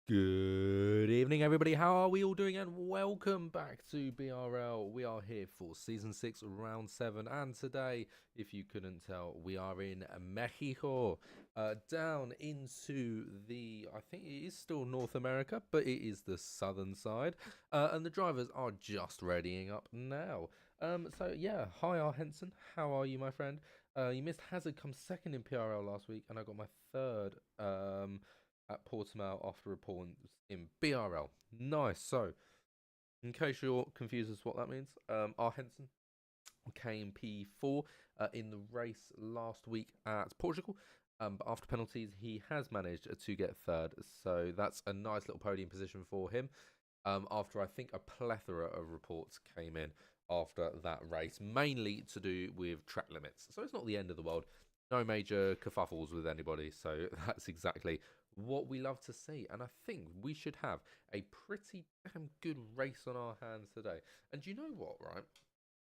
Good evening, everybody. How are we all doing? And welcome back to BRL. We are here for Season 6, Round 7. And today, if you couldn't tell, we are in Mexico. Down into I think it is still North America, but it is the southern side. And the drivers are just readying up now. So, yeah, hi, R. Henson. How are you, my friend? You missed Hazard come second in PRL last week, and I got my third. At Portimao after a point in BRL. Nice. So, in case you're confused as to what that means, R. Henson came P4 in the race last week at Portugal. But after penalties, he has managed to get third. So that's a nice little podium position for him. After I think a plethora of reports came in after that race, mainly to do with track limits. So it's not the end of the world. No major kerfuffles with anybody. So that's exactly what we love to see. And I think we should have a pretty damn good race on our hands today. And you know what, right?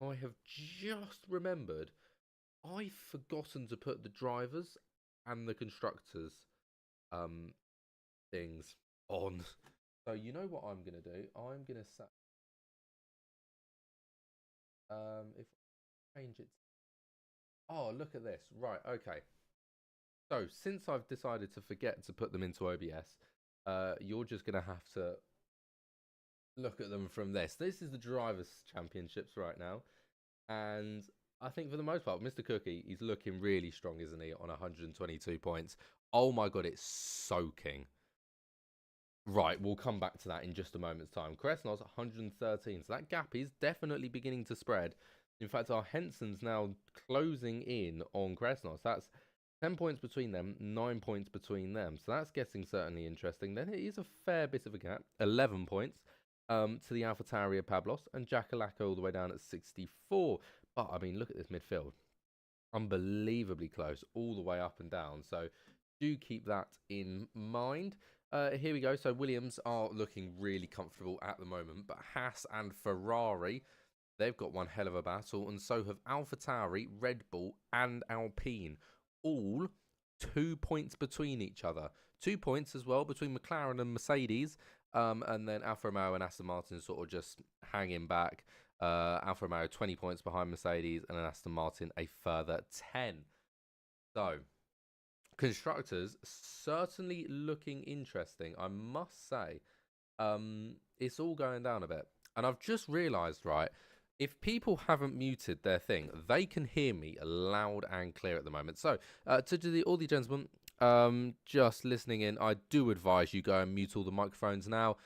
I have just remembered I've forgotten to put the drivers and the constructors um things on. So you know what I'm gonna do? I'm gonna set if I change it. Oh, look at this. Right, okay. So since I've decided to forget to put them into OBS, you're just gonna have to look at them from this. This is the drivers' championships right now, and I think for the most part, Mr. Cookie, he's looking really strong, isn't he? On 122 points. Oh my god, it's soaking. Right, we'll come back to that in just a moment's time. Kresnos 113, so that gap is definitely beginning to spread. In fact, our Henson's now closing in on Kresnos. That's 10 points between them, 9 points between them. So that's getting certainly interesting. Then it is a fair bit of a gap, 11 points to the AlphaTauri Pablos, and Jackalaka all the way down at 64. But, I mean, look at this midfield. Unbelievably close all the way up and down. So do keep that in mind. Here we go. So Williams are looking really comfortable at the moment, but Haas and Ferrari, they've got one hell of a battle, and so have AlphaTauri, Red Bull, and Alpine, all 2 points between each other. 2 points as well between McLaren and Mercedes, and then Alfa Romeo and Aston Martin sort of just hanging back. Alfa Romeo 20 points behind Mercedes, and then Aston Martin a further 10. So constructors certainly looking interesting, I must say. It's all going down a bit, and I've just realised, right, if people haven't muted their thing, they can hear me loud and clear at the moment. So to all the gentlemen just listening in, I do advise you go and mute all the microphones now.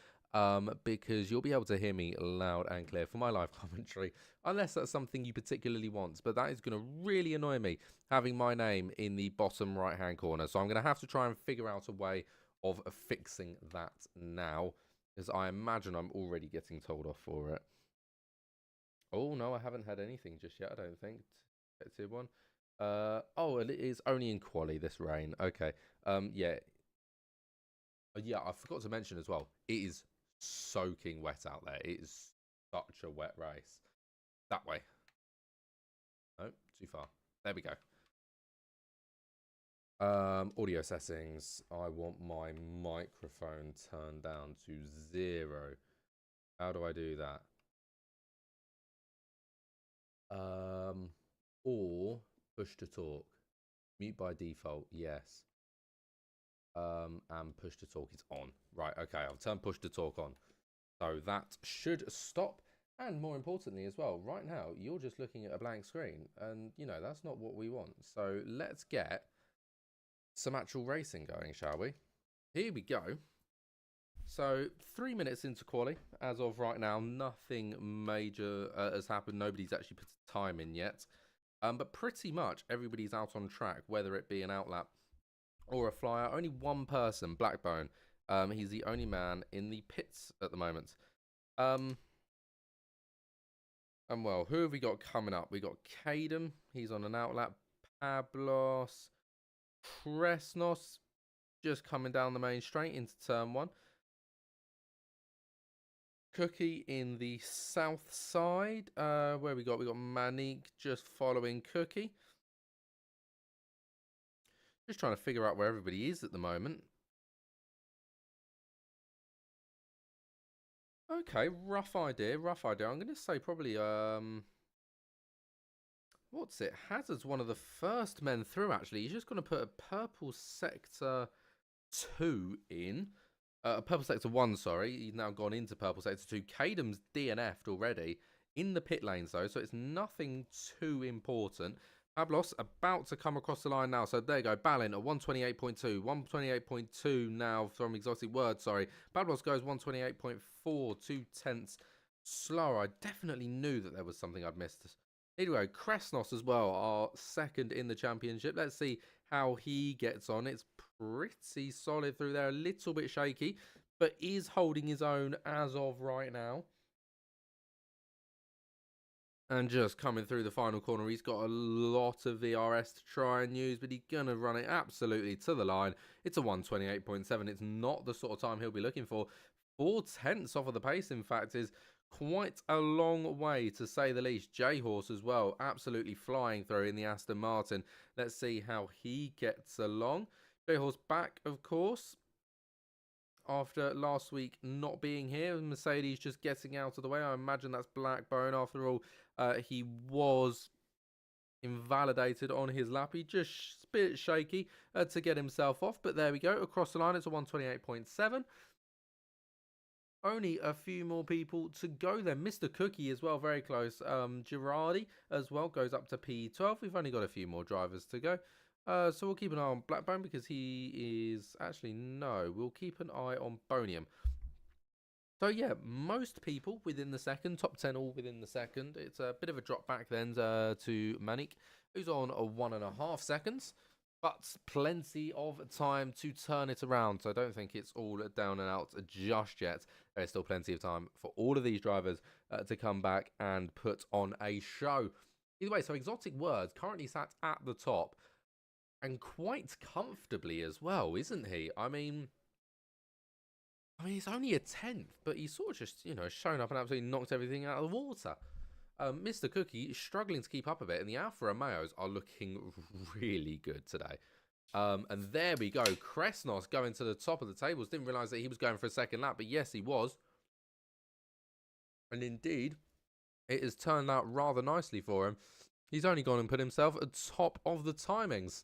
Because you'll be able to hear me loud and clear for my live commentary, unless that's something you particularly want. But that is going to really annoy me, having my name in the bottom right-hand corner. So I'm going to have to try and figure out a way of fixing that now, because I imagine I'm already getting told off for it. Oh, no, I haven't had anything just yet, I don't think. Tier 1. Oh, it is only in quali, this rain. Okay. Yeah. Yeah, I forgot to mention as well, it is soaking wet out there. It is such a wet race. That way. No, too far. There we go. Audio settings. I want my microphone turned down to 0. How do I do that? Or push to talk. Mute by default, yes. And push to talk is on. Right, okay, I've turned push to talk on. So that should stop. And more importantly as well, right now, you're just looking at a blank screen. And, you know, that's not what we want. So let's get some actual racing going, shall we? Here we go. So 3 minutes into quali, as of right now, nothing major has happened. Nobody's actually put a time in yet. But pretty much everybody's out on track, whether it be an outlap or a flyer. Only one person, Blackbone. He's the only man in the pits at the moment. And well, who have we got coming up? We got Caden. He's on an outlap. Pablos. Kresnos. Just coming down the main straight into turn 1. Cookie in the south side. Where we got Manik just following Cookie. Just trying to figure out where everybody is at the moment. Okay, rough idea, rough idea. I'm going to say probably, what's it? Hazard's one of the first men through, actually. He's just going to put a purple sector 2 in. Purple sector 1, sorry. He's now gone into purple sector 2. Cadam's DNF'd already in the pit lanes, though, so it's nothing too important. Pablos about to come across the line now. So there you go. Balin at 128.2. 128.2 now from Exotic Word, sorry. Pablos goes 128.4, 2/10 slower. I definitely knew that there was something I'd missed. Anyway, Kresnos as well, our second in the championship. Let's see how he gets on. It's pretty solid through there. A little bit shaky, but is holding his own as of right now. And just coming through the final corner, he's got a lot of VRS to try and use, but he's going to run it absolutely to the line. It's a 128.7. It's not the sort of time he'll be looking for. 4/10 off of the pace, in fact, is quite a long way, to say the least. J-Horse as well, absolutely flying through in the Aston Martin. Let's see how he gets along. J-Horse back, of course, after last week not being here. Mercedes just getting out of the way. I imagine that's Blackbone. After all, he was invalidated on his lap. He just a bit shaky to get himself off. But there we go. Across the line, it's a 128.7. Only a few more people to go then. Mr. Cookie as well, very close. Girardi as well goes up to P12. We've only got a few more drivers to go. So we'll keep an eye on Blackbone because he is... Actually, no. We'll keep an eye on Bonium. So, yeah, most people within the second. Top 10 all within the second. It's a bit of a drop back then to Manik, who's on a 1.5 seconds. But plenty of time to turn it around. So I don't think it's all down and out just yet. There's still plenty of time for all of these drivers to come back and put on a show. Either way, so Exotic Words currently sat at the top. And quite comfortably as well, isn't he? I mean, he's only a 10th, but he's sort of just, shown up and absolutely knocked everything out of the water. Mr. Cookie is struggling to keep up a bit, and the Alfa Romeos are looking really good today. And there we go. Kresnos going to the top of the tables. Didn't realise that he was going for a second lap, but yes, he was. And indeed, it has turned out rather nicely for him. He's only gone and put himself at top of the timings.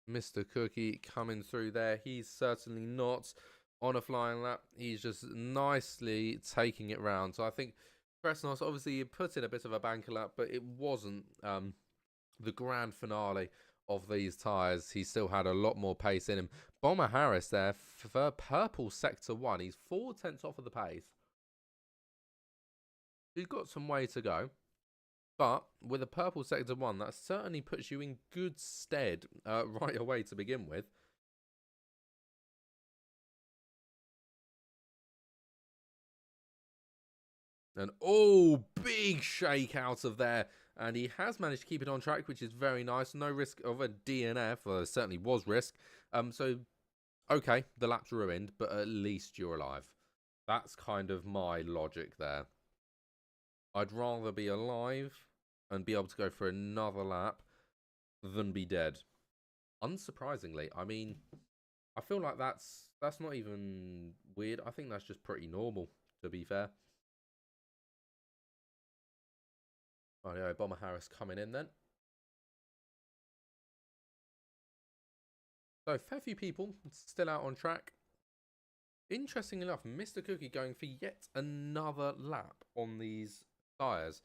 Mr. Cookie coming through there. He's certainly not on a flying lap. He's just nicely taking it round. So I think Kresnos obviously put in a bit of a banker lap, but it wasn't the grand finale of these tyres. He still had a lot more pace in him. Bomber Harris there for purple sector 1. He's 4/10 off of the pace. He's got some way to go. But with a purple sector 1, that certainly puts you in good stead right away to begin with. And big shake out of there. And he has managed to keep it on track, which is very nice. No risk of a DNF. Well, there certainly was risk. So, okay, the lap's ruined, but at least you're alive. That's kind of my logic there. I'd rather be alive and be able to go for another lap than be dead. Unsurprisingly, I mean, I feel like that's not even weird. I think that's just pretty normal, to be fair. Oh, yeah, Bomber Harris coming in then. So, fair few people still out on track. Interesting enough, Mr. Cookie going for yet another lap on these tyres.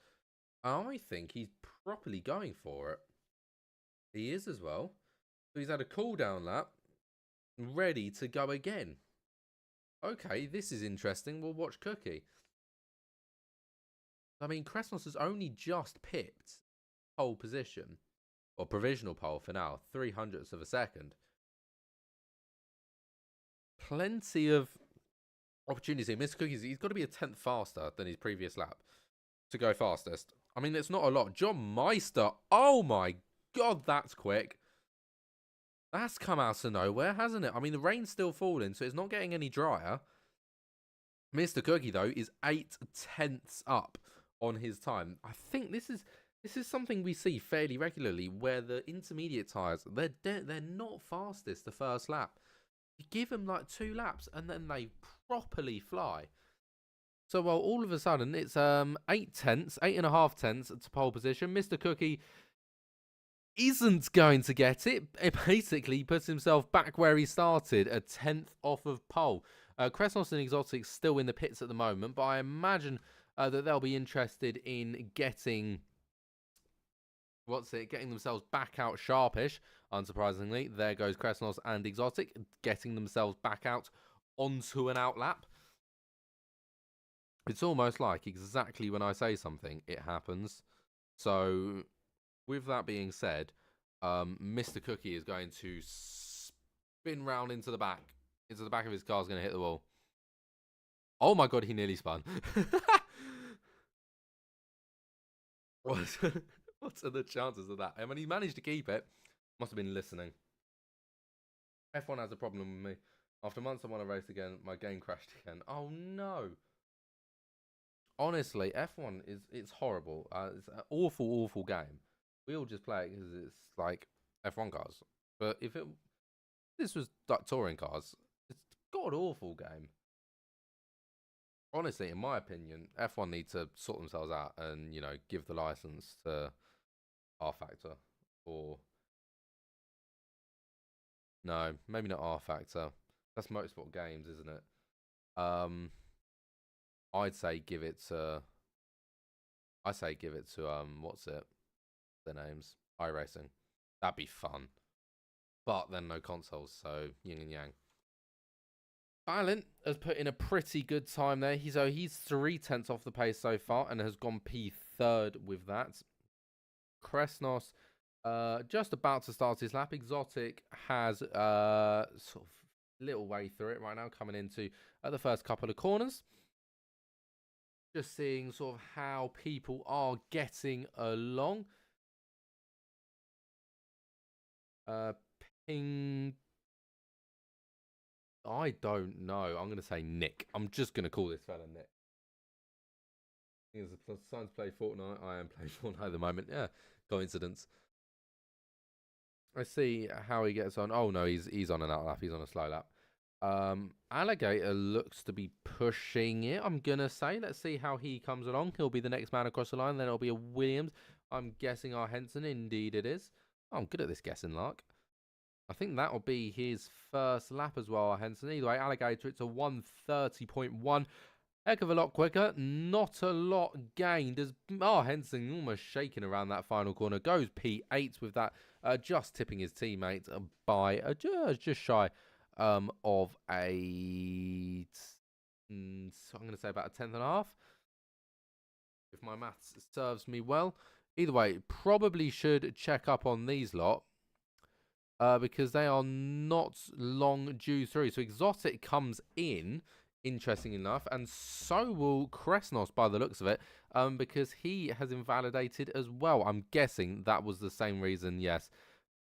I think he's properly going for it. He is as well. So he's had a cool down lap, ready to go again. Okay, this is interesting. We'll watch Cookie. I mean, Kresnos has only just pipped pole position, or provisional pole for now, 0.03 of a second. Plenty of opportunities here. Mr. Cookies, he's got to be a 10th faster than his previous lap to go fastest. I mean, it's not a lot. John Meister, oh my God, that's quick. That's come out of nowhere, hasn't it? I mean, the rain's still falling, so it's not getting any drier. Mr. Cookie, though, is 0.8 up on his time. I think this is something we see fairly regularly, where the intermediate tyres, they're not fastest the first lap. You give them like 2 laps and then they properly fly. So, well, all of a sudden, it's 8.5 tenths to pole position. Mr. Cookie isn't going to get it. It basically puts himself back where he started, a 10th off of pole. Kresnos and Exotic still in the pits at the moment, but I imagine that they'll be interested in getting getting themselves back out sharpish. Unsurprisingly, there goes Kresnos and Exotic getting themselves back out onto an outlap. It's almost like exactly when I say something, it happens. So, with that being said, Mr. Cookie is going to spin round into the back. Into the back of his car, is going to hit the wall. Oh my god, he nearly spun. What are the chances of that? I mean, he managed to keep it. Must have been listening. F1 has a problem with me. After months I want to race again, my game crashed again. Oh no. Honestly, F1 it's horrible. It's an awful game. We all just play it because it's like F1 cars. But if this was like touring cars, it's a god awful game. Honestly, in my opinion, F1 need to sort themselves out and, you know, give the license to R Factor. Or no, maybe not R Factor. That's Motorsport Games, isn't it? I'd say give it to what's it? Their names. iRacing. That'd be fun. But then no consoles, so yin and yang. Violent has put in a pretty good time there. He's 3/10 off the pace so far and has gone P3rd with that. Kresnos just about to start his lap. Exotic has sort of little way through it right now, coming into the first couple of corners. Just seeing sort of how people are getting along. Ping. I don't know. I'm going to say Nick. I'm just going to call this fella Nick. He's a son to play Fortnite. I am playing Fortnite at the moment. Yeah, coincidence. I see how he gets on. Oh no, he's on an out lap. He's on a slow lap. Alligator looks to be pushing it. I'm gonna say. Let's see how he comes along. He'll be the next man across the line. Then it'll be a Williams. I'm guessing our Henson. Indeed, it is. Oh, I'm good at this guessing, Lark. I think that'll be his first lap as well, Henson. Either way, Alligator, it's a 1:30.1. Heck of a lot quicker. Not a lot gained. As Henson almost shaking around that final corner. Goes P8 with that, just tipping his teammate by just shy of a... So I'm going to say about a 10.5. If my maths serves me well. Either way, probably should check up on these lot. Because they are not long due through. So Exotic comes in, interesting enough, and so will Kresnos by the looks of it, because he has invalidated as well. I'm guessing that was the same reason, yes.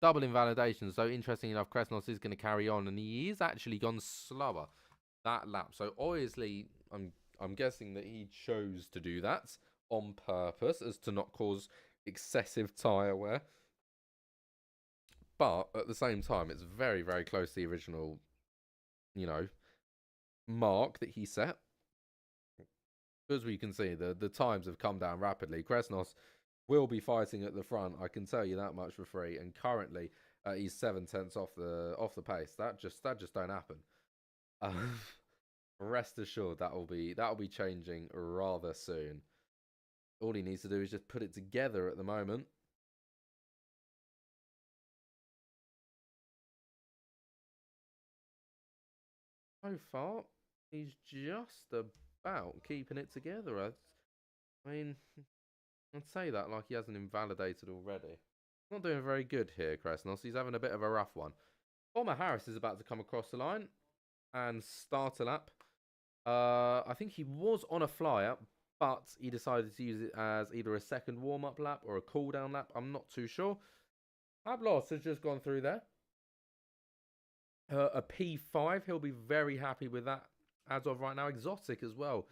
Double invalidation. So interesting enough, Kresnos is going to carry on, and he is actually gone slower that lap. So obviously, I'm guessing that he chose to do that on purpose, as to not cause excessive tyre wear. But at the same time, it's very, very close to the original, you know, mark that he set. As we can see, the times have come down rapidly. Kresnos will be fighting at the front. I can tell you that much for free. And currently, he's 7/10 off the pace. That just don't happen. Rest assured, that'll be changing rather soon. All he needs to do is just put it together at the moment. So far, he's just about keeping it together. I mean, I'd say that like he hasn't invalidated already. Not doing very good here, Kresnos. He's having a bit of a rough one. Former Harris is about to come across the line and start a lap. I think he was on a flyer, but he decided to use it as either a second warm-up lap or a cool-down lap. I'm not too sure. Ablos has just gone through there. A P5. He'll be very happy with that as of right now. Exotic as well.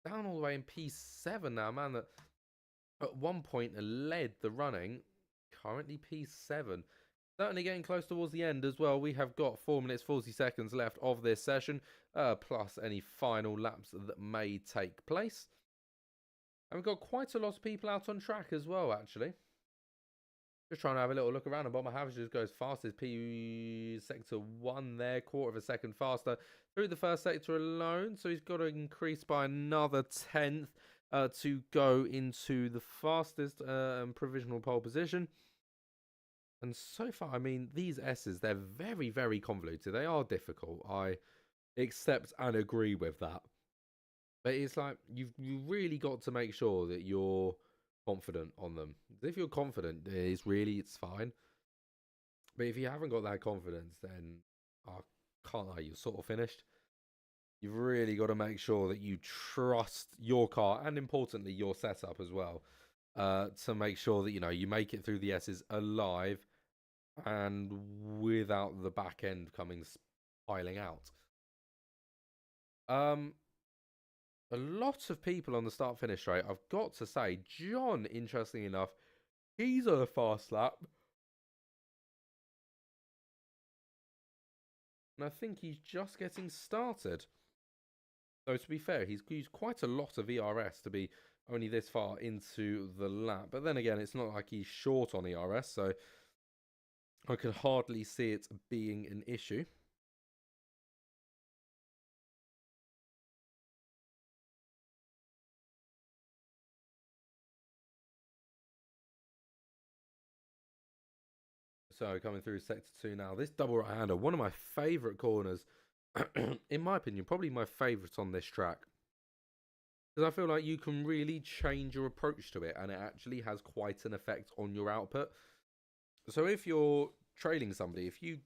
Down all the way in P7 now, man. That at one point led the running. Currently P7. Certainly getting close towards the end as well. We have got 4 minutes 40 seconds left of this session, plus any final laps that may take place. And we've got quite a lot of people out on track as well, actually. Just trying to have a little look around. And Bomber Havage just goes fastest. P sector 1 there, quarter of a second faster through the first sector alone. So he's got to increase by another 10th to go into the fastest provisional pole position. And so far, I mean, these S's, they're very, very convoluted. They are difficult. I accept and agree with that. But it's like, you really got to make sure that you're confident on them. If you're confident, it's fine. But if you haven't got that confidence, then I can't lie, you're sort of finished. You've really got to make sure that you trust your car and, importantly, your setup as well, to make sure that, you make it through the S's alive and without the back end coming piling out. A lot of people on the start-finish straight. I've got to say, John, interestingly enough, he's on a fast lap. And I think he's just getting started. Though, to be fair, he's used quite a lot of ERS to be only this far into the lap. But then again, it's not like he's short on ERS, so I can hardly see it being an issue. So coming through sector 2 now. This double right-hander, one of my favourite corners, in my opinion, probably my favourite on this track. Because I feel like you can really change your approach to it, and it actually has quite an effect on your output. So if you're trailing somebody, if you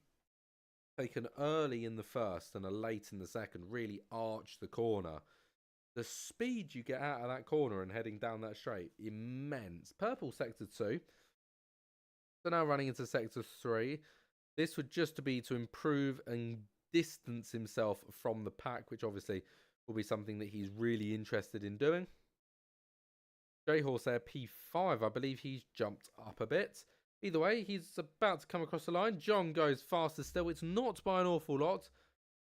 take an early in the first and a late in the second, really arch the corner, the speed you get out of that corner and heading down that straight, immense. Purple sector 2. So now running into sector 3. This would just be to improve and distance himself from the pack, which obviously will be something that he's really interested in doing. J-Horse there, P5. I believe he's jumped up a bit. Either way, he's about to come across the line. John goes faster still. It's not by an awful lot,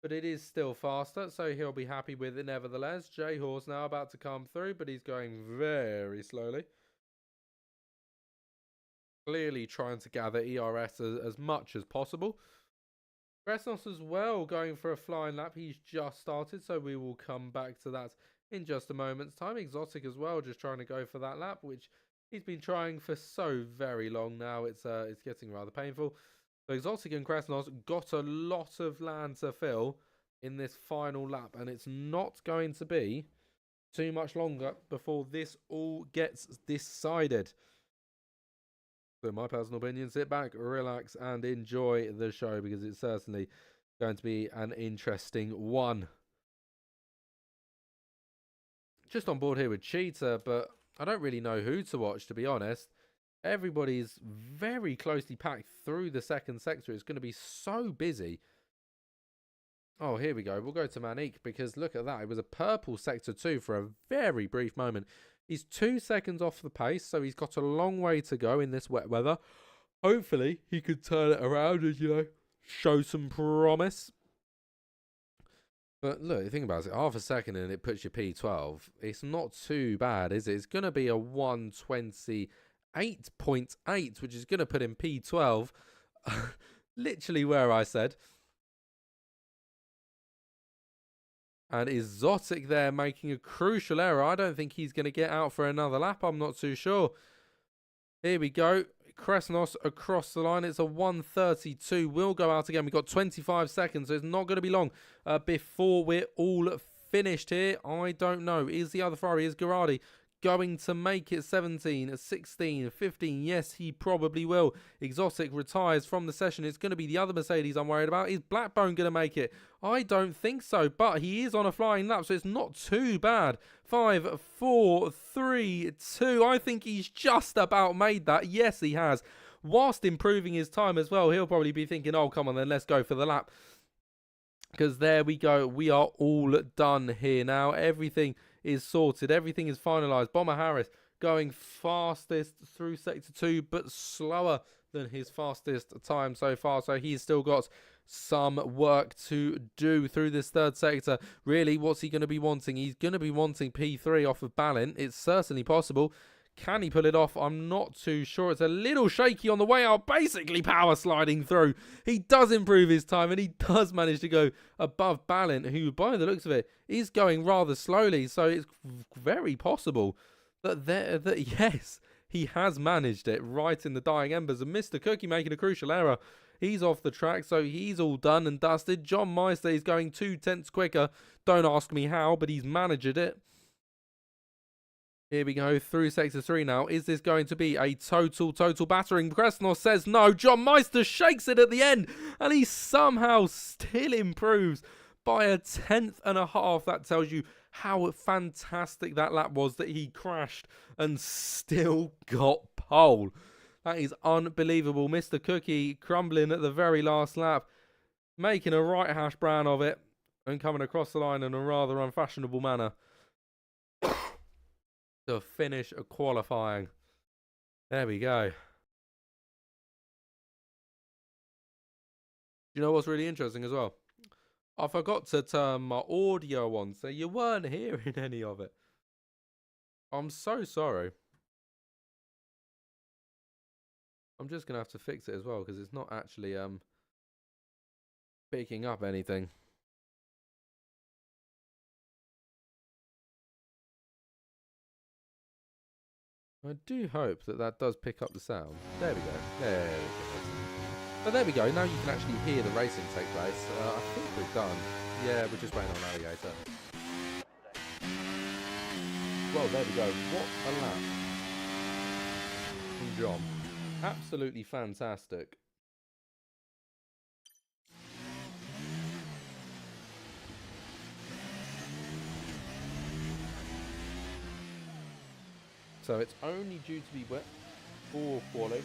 but it is still faster, so he'll be happy with it nevertheless. J-Horse now about to come through, but he's going very slowly. Clearly trying to gather ERS as much as possible. Kresnos as well going for a flying lap. He's just started, so we will come back to that in just a moment's time. Exotic as well, just trying to go for that lap, which he's been trying for so very long now. It's getting rather painful. So Exotic and Kresnos got a lot of land to fill in this final lap, and it's not going to be too much longer before this all gets decided. So in my personal opinion, sit back, relax, and enjoy the show, because it's certainly going to be an interesting one. Just on board here with Cheetah, but I don't really know who to watch, to be honest. Everybody's very closely packed through the second sector. It's going to be so busy. Oh, here we go. We'll go to Manique, because look at that. It was a purple sector 2 for a very brief moment. He's 2 seconds off the pace, so he's got a long way to go in this wet weather. Hopefully, he could turn it around and, show some promise. But look, think about it. Half a second and it puts you P12. It's not too bad, is it? It's going to be a 1:28.8, which is going to put him P12. Literally where I said. And Exotic there making a crucial error. I don't think he's going to get out for another lap. I'm not too sure. Here we go. Kresnos across the line. It's a 1:32. We'll go out again. We've got 25 seconds, so it's not going to be long before we're all finished here. I don't know. Is the other Ferrari, is Girardi going to make it 17, 16, 15? Yes, he probably will. Exotic retires from the session. It's going to be the other Mercedes I'm worried about. Is Blackbone going to make it? I don't think so, but he is on a flying lap, so it's not too bad. 5, 4, 3, 2. I think he's just about made that. Yes, he has. Whilst improving his time as well, he'll probably be thinking, oh, come on then, let's go for the lap. Because there we go. We are all done here now. Everything is sorted. Everything is finalised. Bomber Harris going fastest through sector 2, but slower than his fastest time so far. So he's still got some work to do through this third sector. Really, what's he going to be wanting? He's going to be wanting P3 off of Ballint. It's certainly possible. Can he pull it off? I'm not too sure. It's a little shaky on the way out. Basically power sliding through. He does improve his time, and he does manage to go above Ballint, who, by the looks of it, is going rather slowly. So it's very possible that yes, he has managed it right in the dying embers. And Mr. Cookie making a crucial error. He's off the track, so he's all done and dusted. John Meister is going 2/10 quicker. Don't ask me how, but he's managed it. Here we go through Sector 3 now. Is this going to be a total battering? Kresnos says no. John Meister shakes it at the end, and he somehow still improves by 1/10.5. That tells you how fantastic that lap was, that he crashed and still got pole. That is unbelievable. Mr. Cookie crumbling at the very last lap, making a right hash brown of it and coming across the line in a rather unfashionable manner to finish qualifying. There we go. You know what's really interesting as well? I forgot to turn my audio on, so you weren't hearing any of it. I'm so sorry. I'm just going to have to fix it as well, because it's not actually picking up anything. I do hope that that does pick up the sound. There we go. There we go. But there we go. Now you can actually hear the racing take place. I think we're done. Yeah, we're just waiting on Alligator. Well, there we go. What a lap from John. Absolutely fantastic. So it's only due to be wet for quali.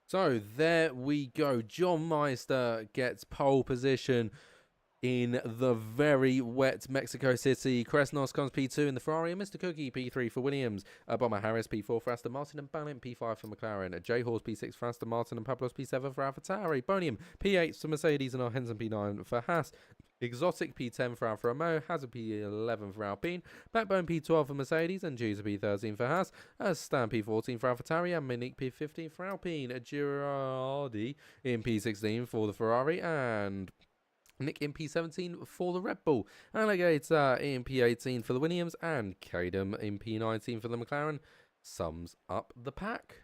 So there we go. John Meister gets pole position in the very wet Mexico City. Kresnos comes P2 in the Ferrari, and Mr. Cookie P3 for Williams. Bomber Harris P4 for Aston Martin, and Ballint P5 for McLaren. J-Horse P6 for Aston Martin, and Pablos P7 for AlphaTauri. Bonium P8 for Mercedes, and Henson P9 for Haas. Exotic P10 for Alfa Romeo, Hazard P11 for Alpine, Backbone P12 for Mercedes, and Juicer P13 for Haas, Stan P14 for AlphaTauri, and Monique P15 for Alpine. Girardi in P16 for the Ferrari, and Nick in P17 for the Red Bull. Alligator in P18 for the Williams, and Kadam in P19 for the McLaren. Sums up the pack.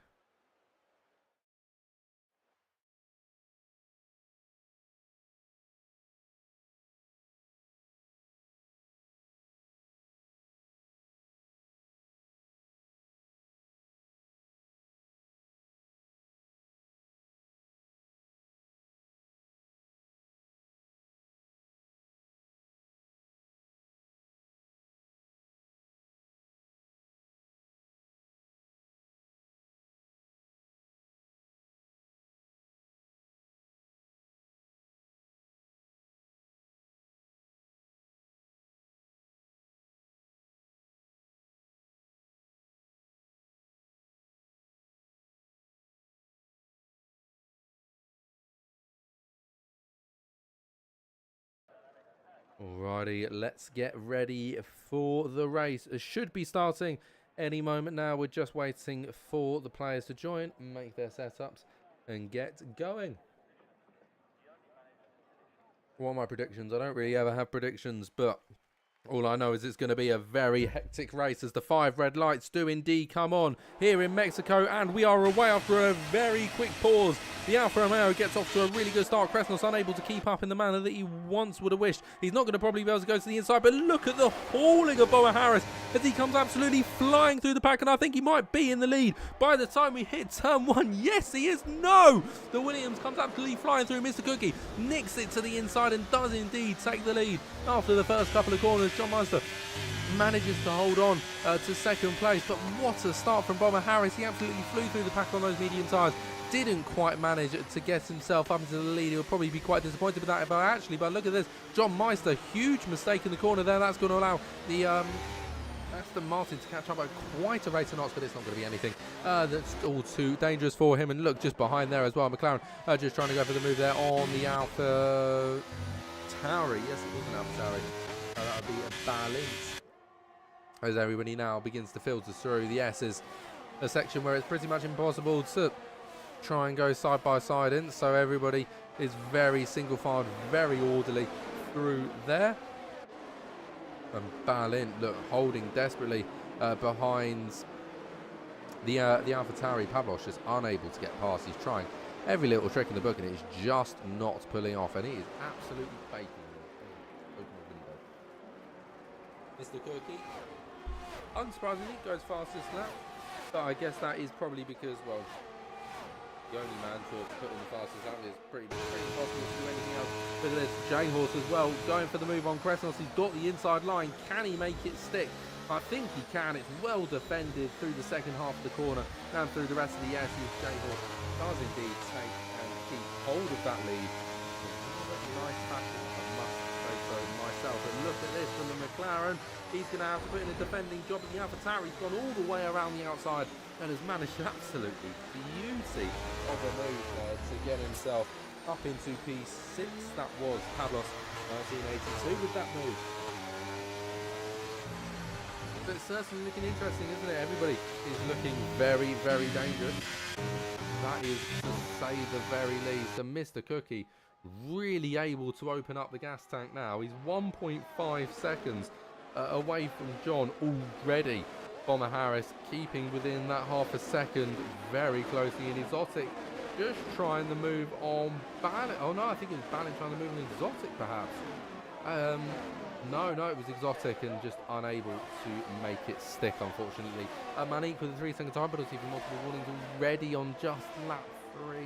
Alrighty, let's get ready for the race. It should be starting any moment now. We're just waiting for the players to join, make their setups, and get going. What are my predictions? I don't really ever have predictions, but all I know is it's going to be a very hectic race as the 5 red lights do indeed come on here in Mexico, and we are away after a very quick pause. The Alfa Romeo gets off to a really good start. Kresnos unable to keep up in the manner that he once would have wished. He's not going to probably be able to go to the inside, but look at the hauling of Boa Harris as he comes absolutely flying through the pack, and I think he might be in the lead by the time we hit turn 1. Yes, he is. No! The Williams comes absolutely flying through. Mr. Cookie nicks it to the inside and does indeed take the lead after the first couple of corners. John Meister manages to hold on to second place, but what a start from Bomber Harris. He absolutely flew through the pack on those medium tyres. didn't quite manage to get himself up into the lead. He'll probably be quite disappointed with that. But actually, but look at this. John Meister, huge mistake in the corner there. That's going to allow the Aston Martin to catch up at quite a rate of knots, but it's not going to be anything that's all too dangerous for him. And look, just behind there as well, McLaren just trying to go for the move there on the Alpha Tauri. Yes, it was an Alpha Tauri. That would be a balance. As everybody now begins to filter through. The S is a section where it's pretty much impossible to try and go side by side in. So everybody is very single filed, very orderly through there. And Balint, look, holding desperately behind the Alpha Tauri. Pavlos just unable to get past. He's trying every little trick in the book, and it's just not pulling off. And he is absolutely baking the Mr. Cookie, unsurprisingly, goes fastest lap. But I guess that is probably because, well, the only man to have put in the fastest lap is pretty impossible to do anything else. But there's J-Horse as well, going for the move on Cresnos. He's got the inside line. Can he make it stick? I think he can. It's well defended through the second half of the corner and through the rest of the S's. J-Horse does indeed take and keep hold of that lead. Nice fashion, I must say so myself. But look at this from the McLaren. He's going to have to put in a defending job at the Alpha Tauri. He's gone all the way around the outside and has managed absolutely beauty of a move there to get himself up into P6. That was Pavlos 1982 with that move. But it's certainly looking interesting, isn't it? Everybody is looking very, very dangerous. That is to say the very least. And Mr. Cookie really able to open up the gas tank now. He's 1.5 seconds away from John already. Bomber Harris keeping within that half a second very closely. And Exotic just trying the move on Balint. Oh no, I think it was Balint trying to move on Exotic perhaps. No, it was Exotic and just unable to make it stick, unfortunately. Manique with a 3-second time penalty for multiple warnings already on just lap 3.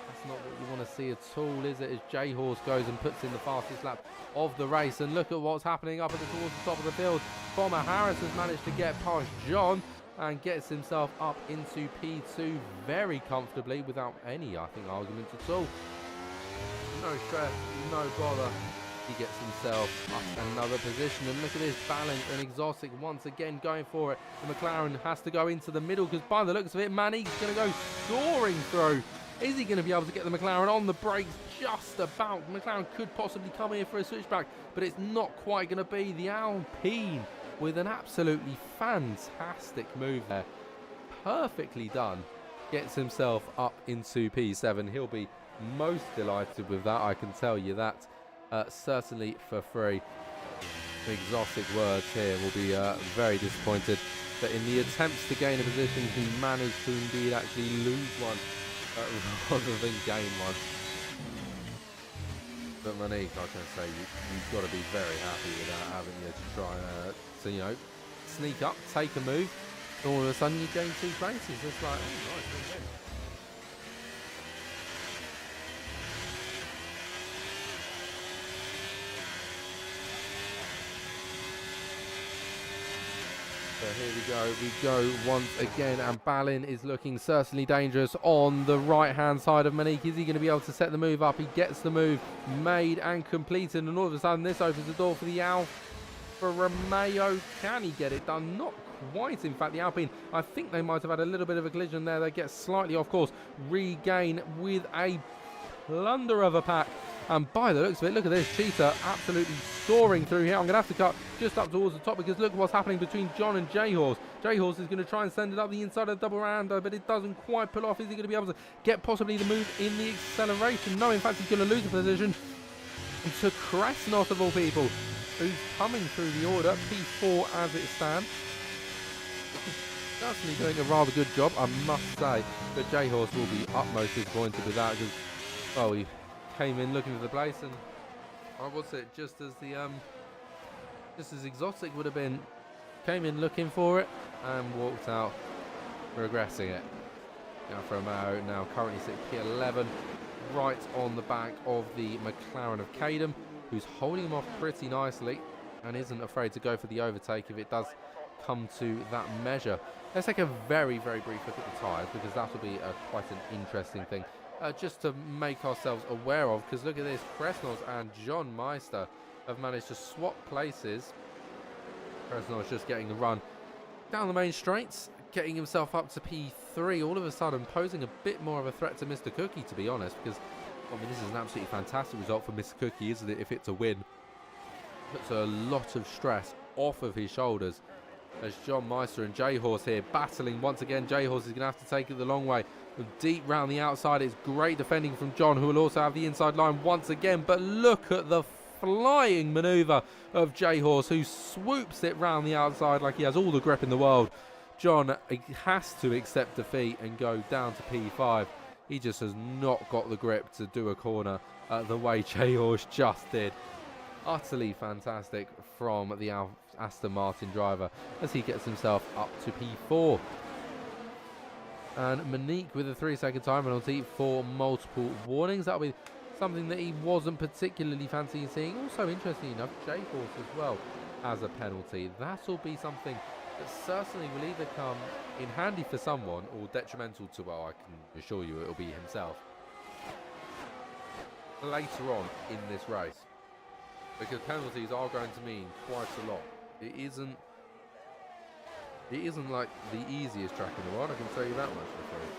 That's not what you want to see at all, is it? As J-Horse goes and puts in the fastest lap of the race. And look at what's happening up towards the top of the field. Bomber Harris has managed to get past John and gets himself up into P2 very comfortably without any, I think, argument at all. No stress, no bother. He gets himself up another position. And look at this, Balint and Exotic once again going for it. The McLaren has to go into the middle because by the looks of it, Manique's going to go soaring through. Is he going to be able to get the McLaren on the brakes? Just about. McLaren could possibly come here for a switchback, but it's not quite going to be. The Alpine with an absolutely fantastic move there. Perfectly done. Gets himself up into P7. He'll be most delighted with that, I can tell you that. Certainly for free. Exotic words here will be very disappointed that in the attempts to gain a position he managed to indeed actually lose one rather than gain one. But Manique, I can say you've got to be very happy with that, haven't you, to try to, you know, sneak up, take a move, and all of a sudden you gain 2 places. It's like, oh nice, okay. So here we go once again, and Balint is looking certainly dangerous on the right-hand side of Manique. Is he going to be able to set the move up? He gets the move made and completed, and all of a sudden this opens the door for the Alfa Romeo. Can he get it done? Not quite, in fact. The Alpine, I think they might have had a little bit of a collision there. They get slightly off course, regain with a plunder of a pack. And by the looks of it, look at this, Cheetah absolutely soaring through here. I'm going to have to cut just up towards the top because look what's happening between John and J-Horse. J-Horse is going to try and send it up the inside of the double rounder, but it doesn't quite pull off. Is he going to be able to get possibly the move in the acceleration? No, in fact, he's going to lose the position to Cresnos of all people, who's coming through the order, P4 as it stands. Certainly doing a rather good job, I must say, but J-Horse will be utmost disappointed with that because, well, he came in looking for the place, and what's it? Just as Exotic would have been, came in looking for it and walked out regressing it. Alfa Romeo now currently sits P11, right on the back of the McLaren of Cadem, who's holding him off pretty nicely and isn't afraid to go for the overtake if it does come to that measure. Let's take a very, very brief look at the tyres, because that will be quite an interesting thing just to make ourselves aware of, because look at this, Kresnos and John Meister have managed to swap places. Kresnos just getting the run down the main straights, getting himself up to P3, all of a sudden posing a bit more of a threat to Mr. Cookie, to be honest, because, I mean, this is an absolutely fantastic result for Mr. Cookie, isn't it, if it's a win. Puts a lot of stress off of his shoulders as John Meister and J-Horse here battling once again. J-Horse is going to have to take it the long way. Deep round the outside. It's great defending from John, who will also have the inside line once again. But look at the flying manoeuvre of J-Horse, who swoops it round the outside like he has all the grip in the world. John has to accept defeat and go down to P5. He just has not got the grip to do a corner the way J-Horse just did. Utterly fantastic from the Aston Martin driver as he gets himself up to P4. And Monique with a 3-second time penalty for multiple warnings. That'll be something that he wasn't particularly fancying seeing. Also, interesting enough, J-Horse as well as a penalty. That'll be something that certainly will either come in handy for someone or detrimental to, well, I can assure you it'll be himself later on in this race. Because penalties are going to mean quite a lot. It isn't like the easiest track in the world, I can tell you that much for free.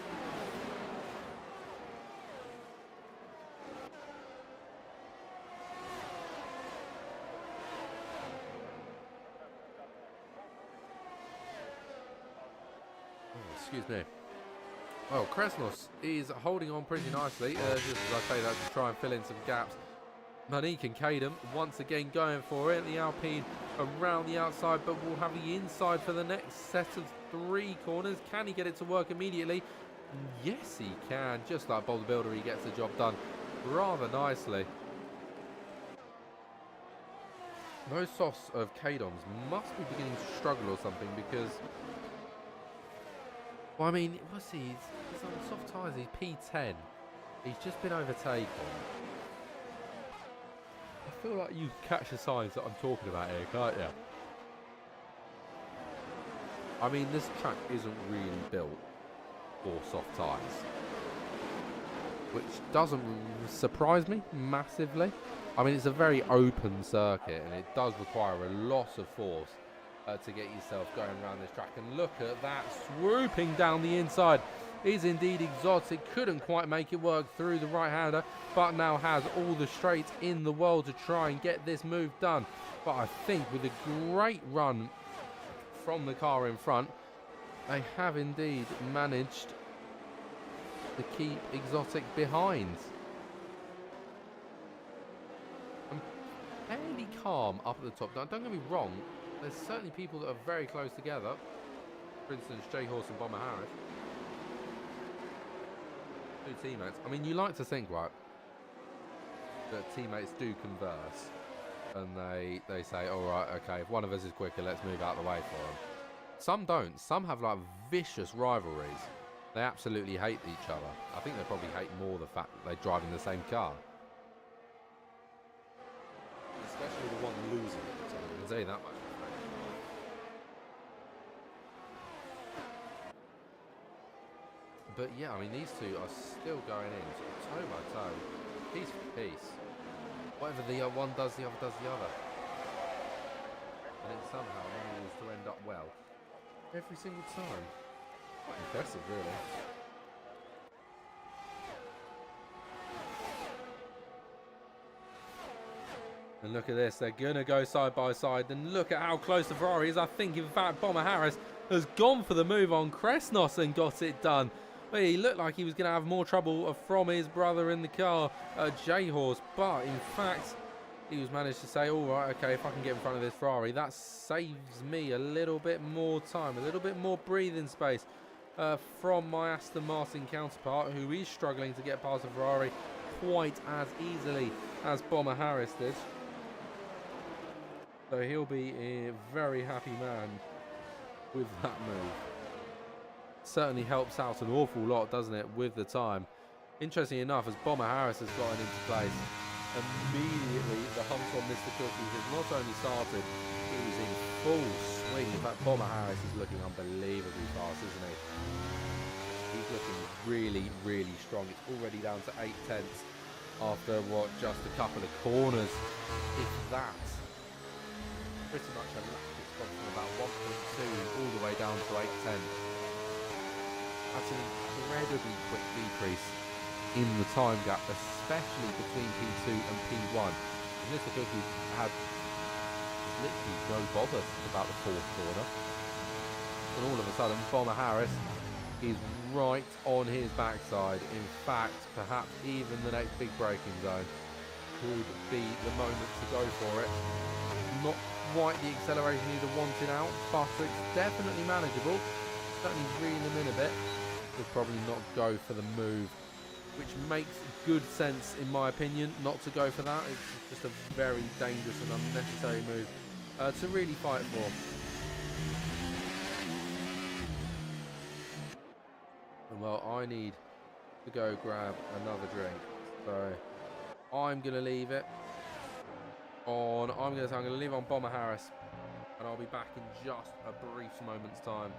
Oh, excuse me. Well, Kresnos is holding on pretty nicely, just as I say that to try and fill in some gaps. Monique and Kadem once again going for it. The Alpine around the outside, but will have the inside for the next set of 3 corners. Can he get it to work immediately? Yes, he can. Just like Bob the Builder, he gets the job done rather nicely. Those softs of Kadom's must be beginning to struggle or something, because, well, I mean, what's he? He's on soft tyres. He's P10. He's just been overtaken. I feel like you catch the signs that I'm talking about here, can't you? I mean, this track isn't really built for soft tyres, which doesn't surprise me massively. I mean, it's a very open circuit, and it does require a lot of force to get yourself going around this track. And look at that, swooping down the inside is indeed exotic. Couldn't quite make it work through the right-hander, but now has all the straights in the world to try and get this move done. But I think with a great run from the car in front, they have indeed managed to keep exotic behind. I'm fairly calm up at the top. Now, don't get me wrong, there's certainly people that are very close together. For instance, J-Horse and Bomber Harris. 2 teammates. I mean, you like to think, right, that teammates do converse, and they say, all right, okay, if one of us is quicker, let's move out of the way for them. Some don't. Some have like vicious rivalries. They absolutely hate each other. I think they probably hate more the fact that they drive in the same car, especially the one losing it. I can say that much. But yeah, I mean, these two are still going in sort of toe by toe, piece for piece. Whatever the one does, the other does the other. And it somehow manages to end up well every single time. Quite impressive, really. And look at this, they're going to go side by side. And look at how close the Ferrari is. I think, in fact, Bomber Harris has gone for the move on Kresnos and got it done. But he looked like he was going to have more trouble from his brother in the car, J-Horse. But, in fact, he was managed to say, all right, okay, if I can get in front of this Ferrari, that saves me a little bit more time, a little bit more breathing space from my Aston Martin counterpart, who is struggling to get past the Ferrari quite as easily as Bomber Harris did. So he'll be a very happy man with that move. Certainly helps out an awful lot, doesn't it, with the time. Interesting enough, as Bomber Harris has gotten into place, immediately the hump on Mr. Cookie has not only started, it was in full swing. In fact, Bomber Harris is looking unbelievably fast, isn't he? He's looking really, really strong. It's already down to 8/10 after, what, just a couple of corners, if that. Pretty much a lap. It's gone from about 1.2 all the way down to 8/10. That's an incredibly quick decrease in the time gap, especially between P2 and P1. And Mr. Cookie had literally no bother about the fourth corner. And all of a sudden, Bomber Harris is right on his backside. In fact, perhaps even the next big braking zone could be the moment to go for it. Not quite the acceleration he's wanting out, but it's definitely manageable. Certainly reel him in a bit. Would probably not go for the move, which makes good sense in my opinion, not to go for that. It's just a very dangerous and unnecessary move to really fight for. Well, I need to go grab another drink, so I'm gonna leave it on. I'm gonna leave on Bomber Harris, and I'll be back in just a brief moment's time.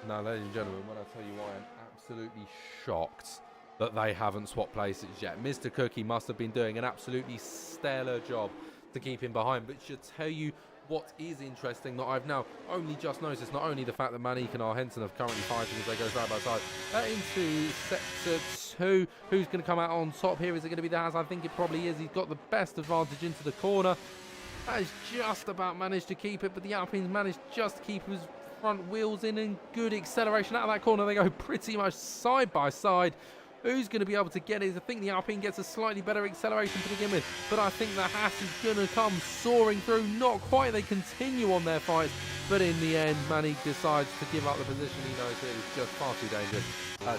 Now, ladies and gentlemen, when I tell you I am absolutely shocked that they haven't swapped places yet. Mr. Cookie must have been doing an absolutely stellar job to keep him behind. But to tell you what is interesting that I've now only just noticed, not only the fact that Manique and R. Henson are currently fighting as they go side by side into sector 2. Who's going to come out on top here? Is it going to be the Has? I think it probably is. He's got the best advantage into the corner. That is just about managed to keep it, but the Alpines managed just to keep his front wheels in and good acceleration out of that corner. They go pretty much side by side. Who's going to be able to get it? I think the Alpine gets a slightly better acceleration to begin with, but I think the Haas is going to come soaring through. Not quite. They continue on their fights, but in the end, Manique decides to give up the position. He knows it is just far too dangerous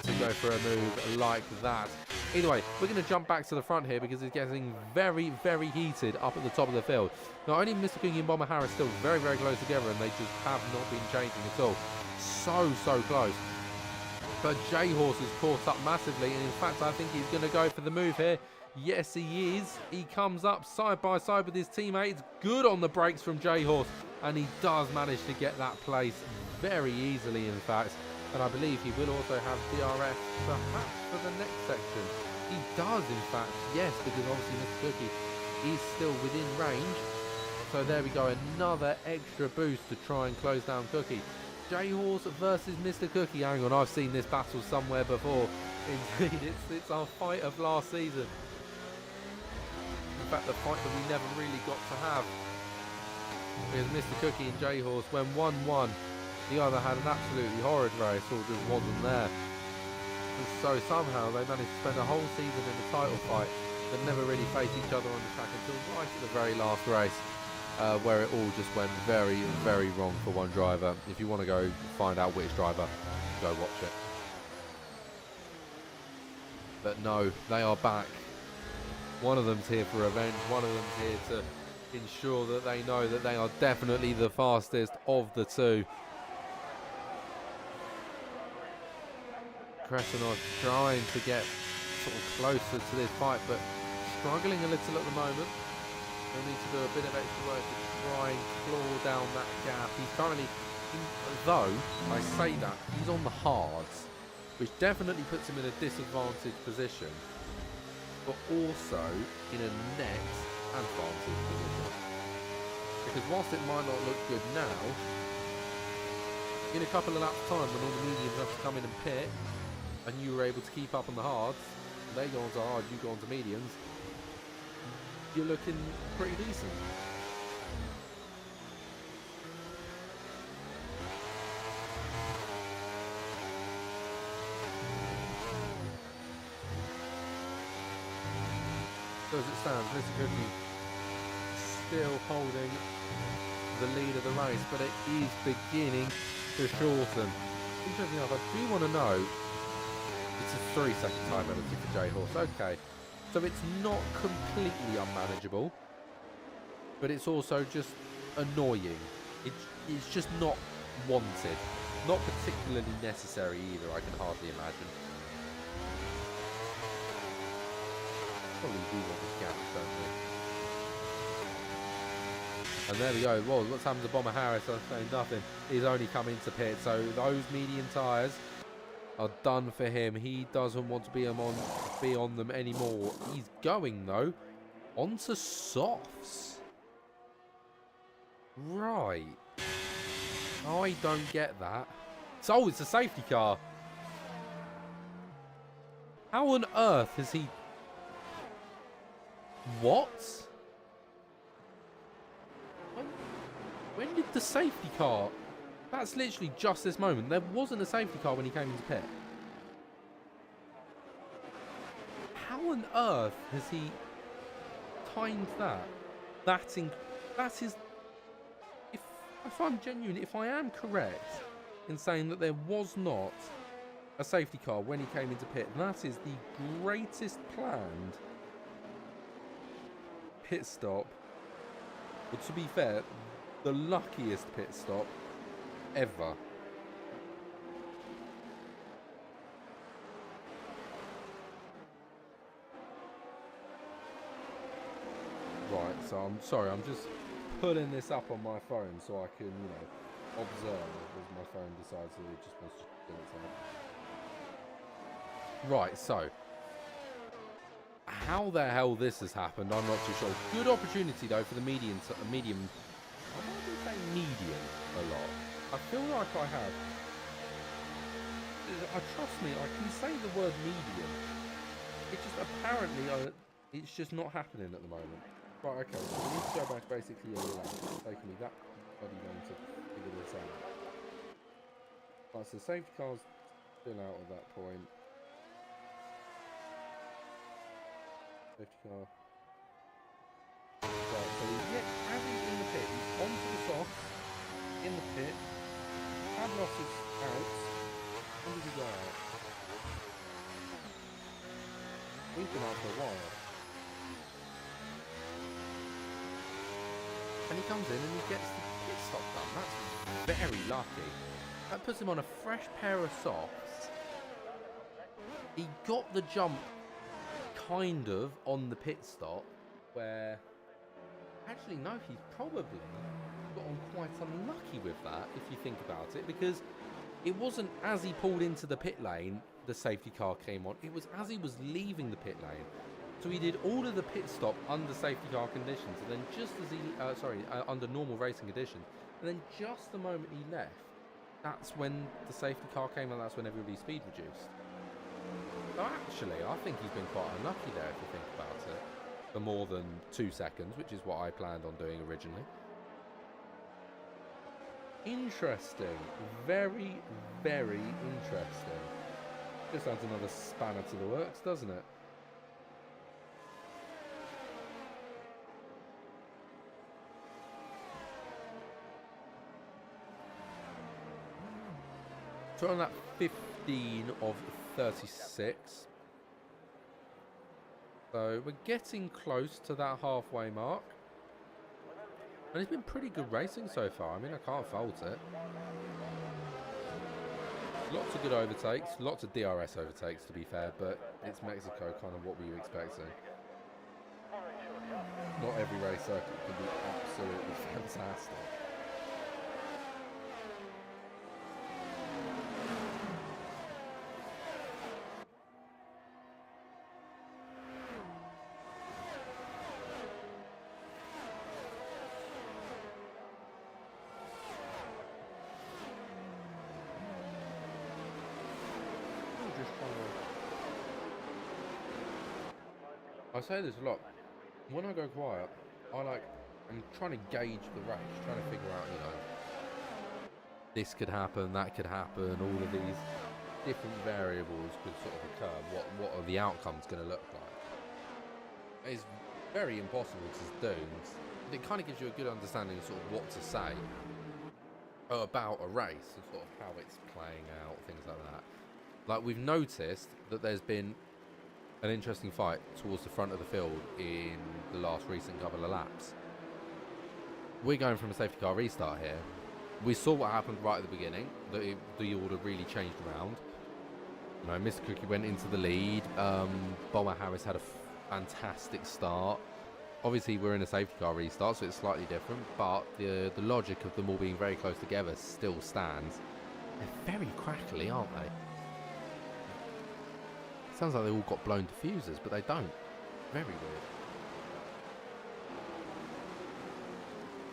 to go for a move like that. Either way, we're going to jump back to the front here because it's getting very, very heated up at the top of the field. Not only Mr. Cookie and Bomber Harris still very, very close together, and they just have not been changing at all. So close. But J-Horse is caught up massively, and in fact, I think he's going to go for the move here. Yes, he is. He comes up side by side with his teammates. Good on the brakes from J-Horse, and he does manage to get that place very easily, in fact. And I believe he will also have DRS perhaps for the next section. He does, in fact, yes, because obviously Mr. Cookie is still within range. So there we go, another extra boost to try and close down Cookie. J-Horse versus Mr. Cookie. Hang on, I've seen this battle somewhere before. Indeed, it's our fight of last season. In fact, the fight that we never really got to have. Because Mr. Cookie and J-Horse, when one won, the other had an absolutely horrid race, or just wasn't there. And so somehow they managed to spend a whole season in a title fight but never really face each other on the track until right at the very last race. Where it all just went very, very wrong for one driver. If you want to go find out which driver, go watch it. But no, they are back. One of them's here for revenge. One of them's here to ensure that they know that they are definitely the fastest of the two. Kresenov trying to get sort of closer to this fight, but struggling a little at the moment. He'll need to do a bit of extra work to try and claw down that gap. He's currently, though I say that, he's on the hards, which definitely puts him in a disadvantaged position, but also in a net advantage position. Because whilst it might not look good now, in a couple of laps time when all the mediums have to come in and pit, and you were able to keep up on the hards, they go on to hards, you go on to mediums, you're looking pretty decent. So as it stands, Mr. Cookie still holding the lead of the race, but it is beginning to shorten. Interesting enough, I do want to know, it's a 3-second time penalty for J-Horse. Okay. So it's not completely unmanageable, but it's also just annoying. It's just not wanted. Not particularly necessary either, I can hardly imagine. Probably do want this gap, don't we? And there we go. Well, what's happened to Bomber Harris? I'm saying nothing. He's only come into pit, so those medium tyres are done for him. He doesn't want to be on them anymore. He's going though onto softs. Right. I don't get that. So it's a safety car. How on earth has he? What? When did the safety car? That's literally just this moment. There wasn't a safety car when he came into pit. How on earth has he timed that? That is... If I'm genuine, if I am correct in saying that there was not a safety car when he came into pit, that is the greatest planned pit stop. But to be fair, the luckiest pit stop ever. Right, so I'm sorry, I'm just putting this up on my phone so I can, you know, observe as my phone decides that it just wants to do its own. Right, so how the hell this has happened, I'm not too sure. Good opportunity though for the medium. I wouldn't say medium a lot. I feel like I have. Trust me, I can say the word medium. It just apparently, it's just not happening at the moment. Right, okay, so we need to go back basically a lap. It's taking me that bloody long to figure this out. Right, so safety car's still out at that point. Safety car. Right, so we get Abby in the pit. He's onto the softs, in the pit. Padlock is out. When did he go out? We've been out for a while. And he comes in and he gets the pit stop done. That's very lucky. That puts him on a fresh pair of softs. He got the jump kind of on the pit stop, where actually no, he's probably got on quite unlucky with that if you think about it, because it wasn't as he pulled into the pit lane the safety car came on, it was as he was leaving the pit lane. So he did all of the pit stop under safety car conditions, and then just as he under normal racing conditions, and then just the moment he left, that's when the safety car came and that's when everybody's speed reduced. So actually, I think he's been quite unlucky there if you think about it. For more than 2 seconds, which is what I planned on doing originally. Interesting. Very, very interesting. Just adds another spanner to the works, doesn't it? So on that 15 of 36. So we're getting close to that halfway mark. And it's been pretty good racing so far. I mean, I can't fault it. Lots of good overtakes. Lots of DRS overtakes, to be fair. But it's Mexico, kind of what were you expecting? Not every race circuit can be absolutely fantastic. I say this a lot. When I go quiet, I'm trying to gauge the race, trying to figure out, you know, this could happen, that could happen, all of these different variables could sort of occur. What are the outcomes going to look like? It's very impossible to do. It kind of gives you a good understanding of sort of what to say about a race, and sort of how it's playing out, things like that. Like, we've noticed that there's been an interesting fight towards the front of the field in the last recent couple of laps. We're going from a safety car restart here. We saw what happened right at the beginning, that the order really changed around. You know, Mr. Cookie went into the lead. Bomber Harris had a fantastic start. Obviously, we're in a safety car restart, so it's slightly different, but the logic of them all being very close together still stands. They're very crackly, aren't they? Sounds like they all got blown diffusers, but they don't. Very weird.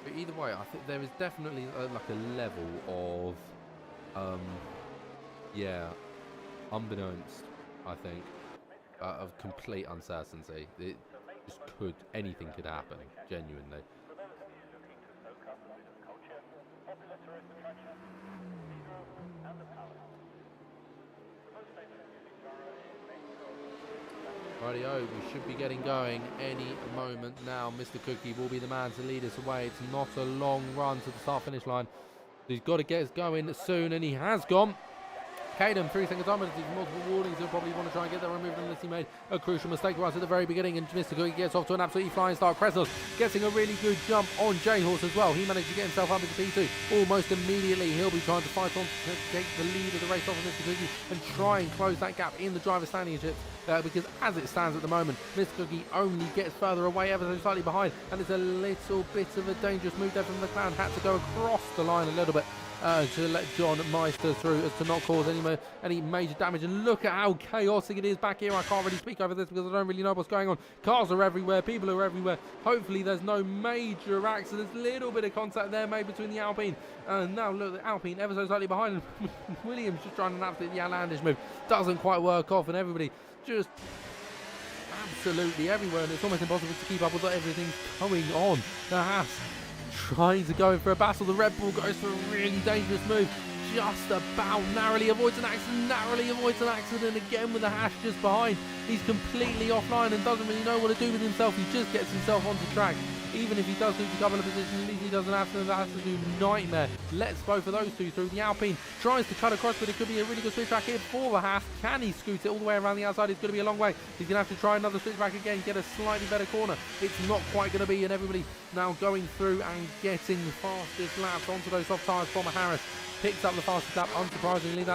But either way, I think there is definitely like a level of, unbeknownst, I think, of complete uncertainty. It just anything could happen, genuinely. Rightio, we should be getting going any moment now. Mr. Cookie will be the man to lead us away. It's not a long run to the start-finish line. He's got to get us going soon, and he has gone. Caden, 3 seconds on, multiple warnings. He'll probably want to try and get that removed unless he made a crucial mistake right at the very beginning. And Mr. Cookie gets off to an absolutely flying start. Kresnos getting a really good jump on J-Horse as well. He managed to get himself up into P2 almost immediately. He'll be trying to fight on to take the lead of the race off of Mr. Cookie and try and close that gap in the driver's standing ships. Because as it stands at the moment, Mr. Cookie only gets further away, ever so slightly behind, and it's a little bit of a dangerous move there from the McLaren. Had to go across the line a little bit to let John Meister through, as to not cause any major damage. And look at how chaotic it is back here. I can't really speak over this because I don't really know what's going on. Cars are everywhere, people are everywhere. Hopefully there's no major accidents. Little bit of contact there made between the Alpine, and now look, the Alpine ever so slightly behind. Williams just trying an absolutely outlandish move, doesn't quite work off, and everybody just absolutely everywhere, and it's almost impossible to keep up with everything going on. The Haas trying to go in for a battle. The Red Bull goes for a really dangerous move, just about narrowly avoids an accident, again with the Haas just behind. He's completely offline and doesn't really know what to do with himself. He just gets himself onto track. Even if he does lose a couple of positions, at least he doesn't have to do nightmare. Let's both of those two through. The Alpine tries to cut across, but it could be a really good switch back here for the Haas. Can he scoot it all the way around the outside? It's going to be a long way. He's going to have to try another switch back again, get a slightly better corner. It's not quite going to be, and everybody now going through and getting the fastest laps onto those soft tyres. Bomber Harris picks up the fastest lap, unsurprisingly.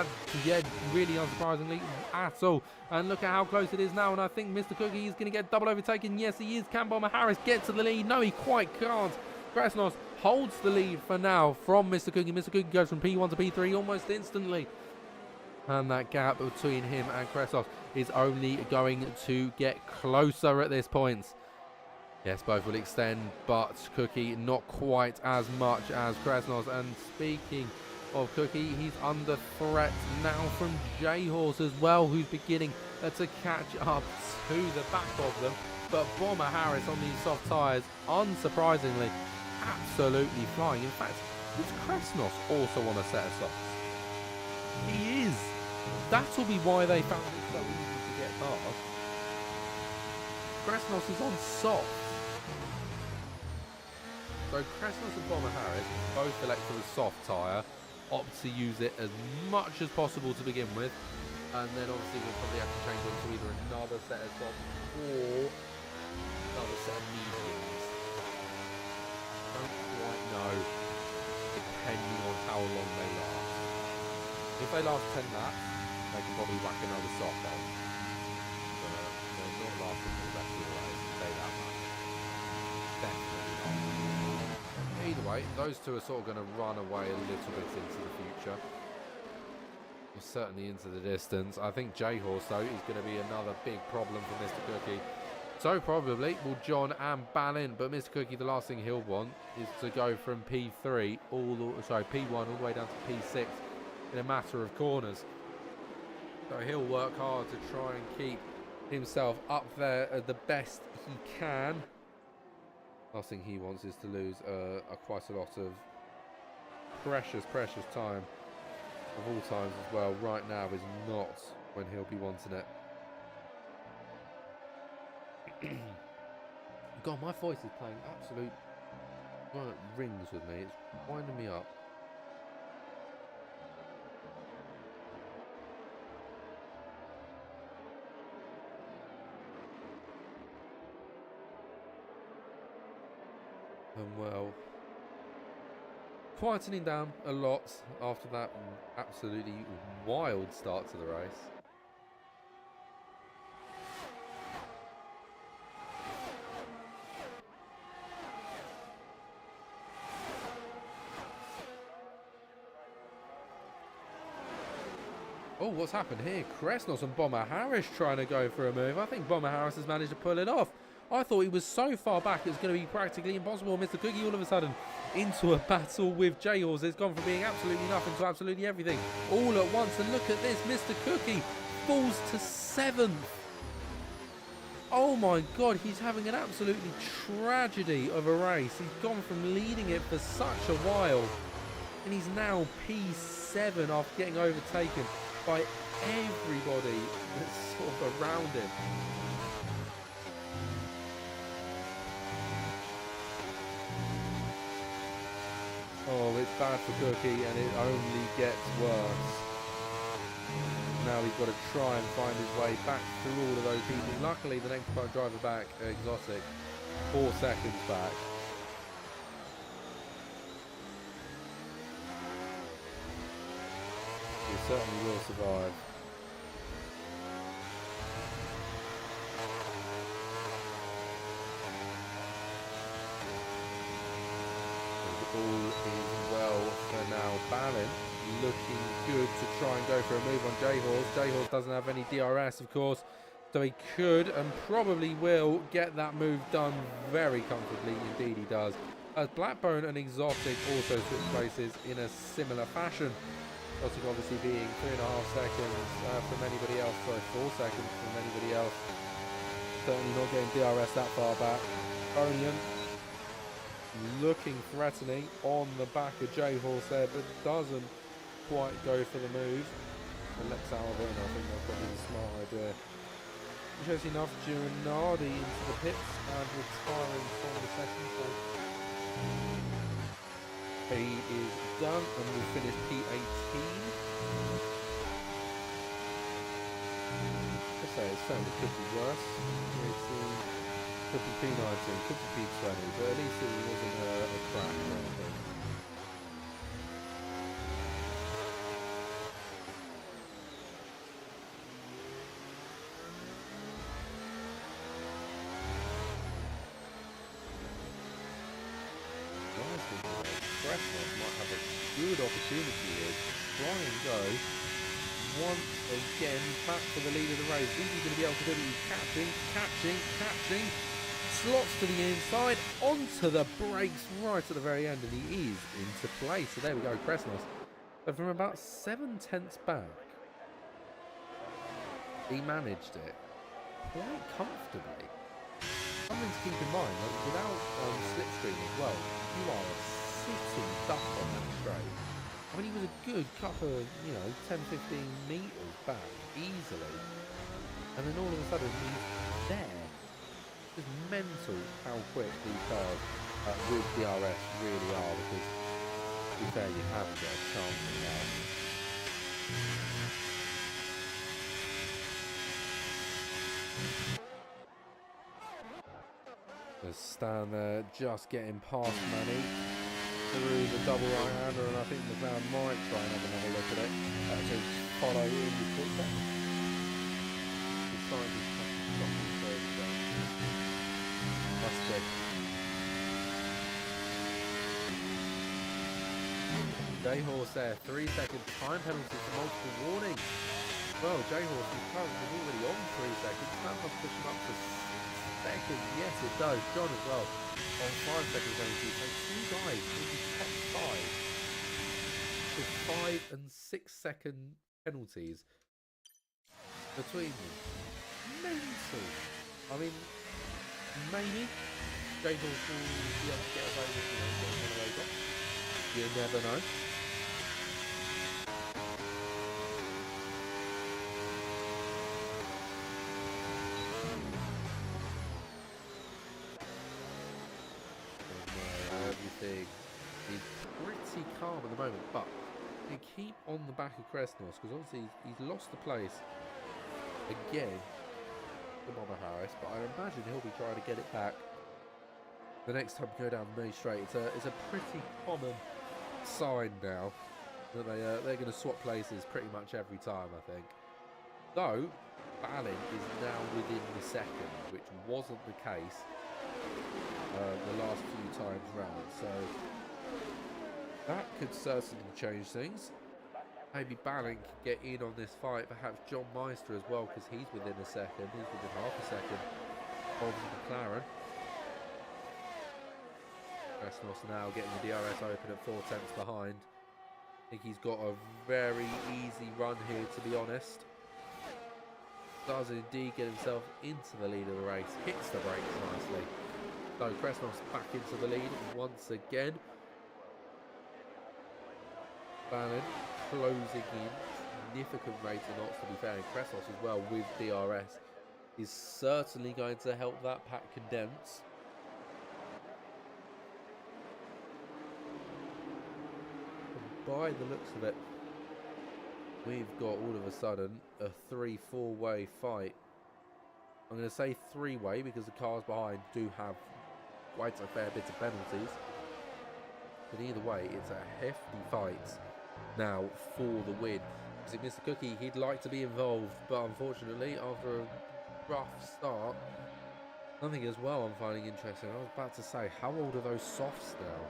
Really unsurprisingly at all. And look at how close it is now, and I think Mr. Cookie is going to get double overtaken. Yes, he is. Can Bomber Harris get to the lead? No, he quite can't. Krasnos holds the lead for now from Mr. Cookie. Mr. Cookie goes from P1 to P3 almost instantly. And that gap between him and Krasnos is only going to get closer at this point. Yes, both will extend, but Cookie not quite as much as Krasnos. And speaking of Cookie. He's under threat now from J-Horse as well, who's beginning to catch up to the back of them. But Bomber Harris on these soft tyres, unsurprisingly, absolutely flying. In fact, is Kresnos also on a set of softs? He is. That'll be why they found it so easy to get past. Kresnos is on softs. So Kresnos and Bomber Harris both elected a soft tyre, opt to use it as much as possible to begin with, and then obviously we'll probably have to change it to either another set of softs or another set of mediums. Don't quite know, depending on how long they last. If they last 10 laps, they can probably whack another soft on. But they're not lasting for the rest of the race, say that much. Definitely not. Either way, those two are sort of going to run away a little bit into the future. Or certainly into the distance. I think J-Horse, though, is going to be another big problem for Mr. Cookie. So probably will John and Ballin, but Mr. Cookie, the last thing he'll want is to go from P3 P1 all the way down to P6 in a matter of corners. So he'll work hard to try and keep himself up there at the best he can. Last thing he wants is to lose quite a lot of precious time of all times as well. Right now is not when he'll be wanting it. God, my voice is playing absolute rings with me. It's winding me up. And well, quietening down a lot after that absolutely wild start to the race. Oh, what's happened here? Kresnos and Bomber Harris trying to go for a move. I think Bomber Harris has managed to pull it off. I thought he was so far back it was going to be practically impossible. Mr. Cookie all of a sudden into a battle with J-Horse. It's gone from being absolutely nothing to absolutely everything all at once. And look at this. Mr. Cookie falls to 7th. Oh my God, he's having an absolutely tragedy of a race. He's gone from leading it for such a while. And he's now P7 after getting overtaken by everybody that's sort of around him. Oh, it's bad for Cookie, and it only gets worse. Now he's got to try and find his way back through all of those people. Luckily, the next driver back, Exotic, 4 seconds back. He certainly will survive. All is well for now. Ballin looking good to try and go for a move on J-Horse. J-Horse doesn't have any DRS, of course, so he could and probably will get that move done very comfortably. Indeed he does. As Blackbone and Exotic also switch places in a similar fashion. Exotic obviously being 3.5 seconds from anybody else, sorry, 4 seconds from anybody else. Certainly not getting DRS that far back. Orion looking threatening on the back of J-Horse there, but doesn't quite go for the move and lets out of it, and I think that's probably a smart idea. Interesting enough, Gironardi into the pits and retiring from the session. So he is done and will finish P18. I'd say it certainly could be worse. Could be P19, could be P20, but at least it wasn't a crash or anything. Kresnos might have a good opportunity here to try and go once again back for the lead of the race. Is he going to be able to do it? He's catching. Slots to the inside, onto the brakes right at the very end, and he is into place. So there we go, Kresnos So from about 7/10 back, he managed it quite comfortably. Something to keep in mind, like without slipstream as well, you are a sitting duck on that straight. I mean, he was a good couple of, 10-15 metres back, easily. And then all of a sudden, he's there. It's mental how quick these cars with BRS really are, because to be fair, you haven't got a chance in that. Just stand there, just getting past Manny through the double right-hander, and I think McLaren might try and have another look at it to follow in the footstep. He's trying to stop his third step. That's good. J-Horse there, 3 second time penalty for multiple warnings. Well, J-Horse is currently already on 3 seconds. That must push him up to second. Yes, it does. John as well on 5 second penalty. So two guys in the top 5 with 5 and 6 second penalties between them. Mental. I mean, maybe J-Horse will be able to get away with getting one of those off. You never know. Everything is pretty calm at the moment, but they keep on the back of Kresnos, because obviously he's lost the place again to Mama Harris, but I imagine he'll be trying to get it back the next time we go down the main straight. It's a pretty common sign now that they're going to swap places pretty much every time, I think. Though Balin is now within the second, which wasn't the case the last few times round, so that could certainly change things. Maybe Balin can get in on this fight, perhaps John Meister as well, because he's within a second, he's within half a second of McLaren. Kresnos now getting the DRS open at 4/10 behind. I think he's got a very easy run here, to be honest. Does indeed get himself into the lead of the race, hits the brakes nicely. So Kresnos back into the lead once again. Balin closing in significant rate of knots, to be fair, and Kresnos as well with DRS is certainly going to help that pack condense. And by the looks of it, we've got all of a sudden a 3-4-way fight. I'm going to say 3-way because the cars behind do have quite a fair bit of penalties, but either way it's a hefty fight now for the win. See, Mr. Cookie, he'd like to be involved, but unfortunately after a rough start, something as well I'm finding interesting. I was about to say, how old are those softs now?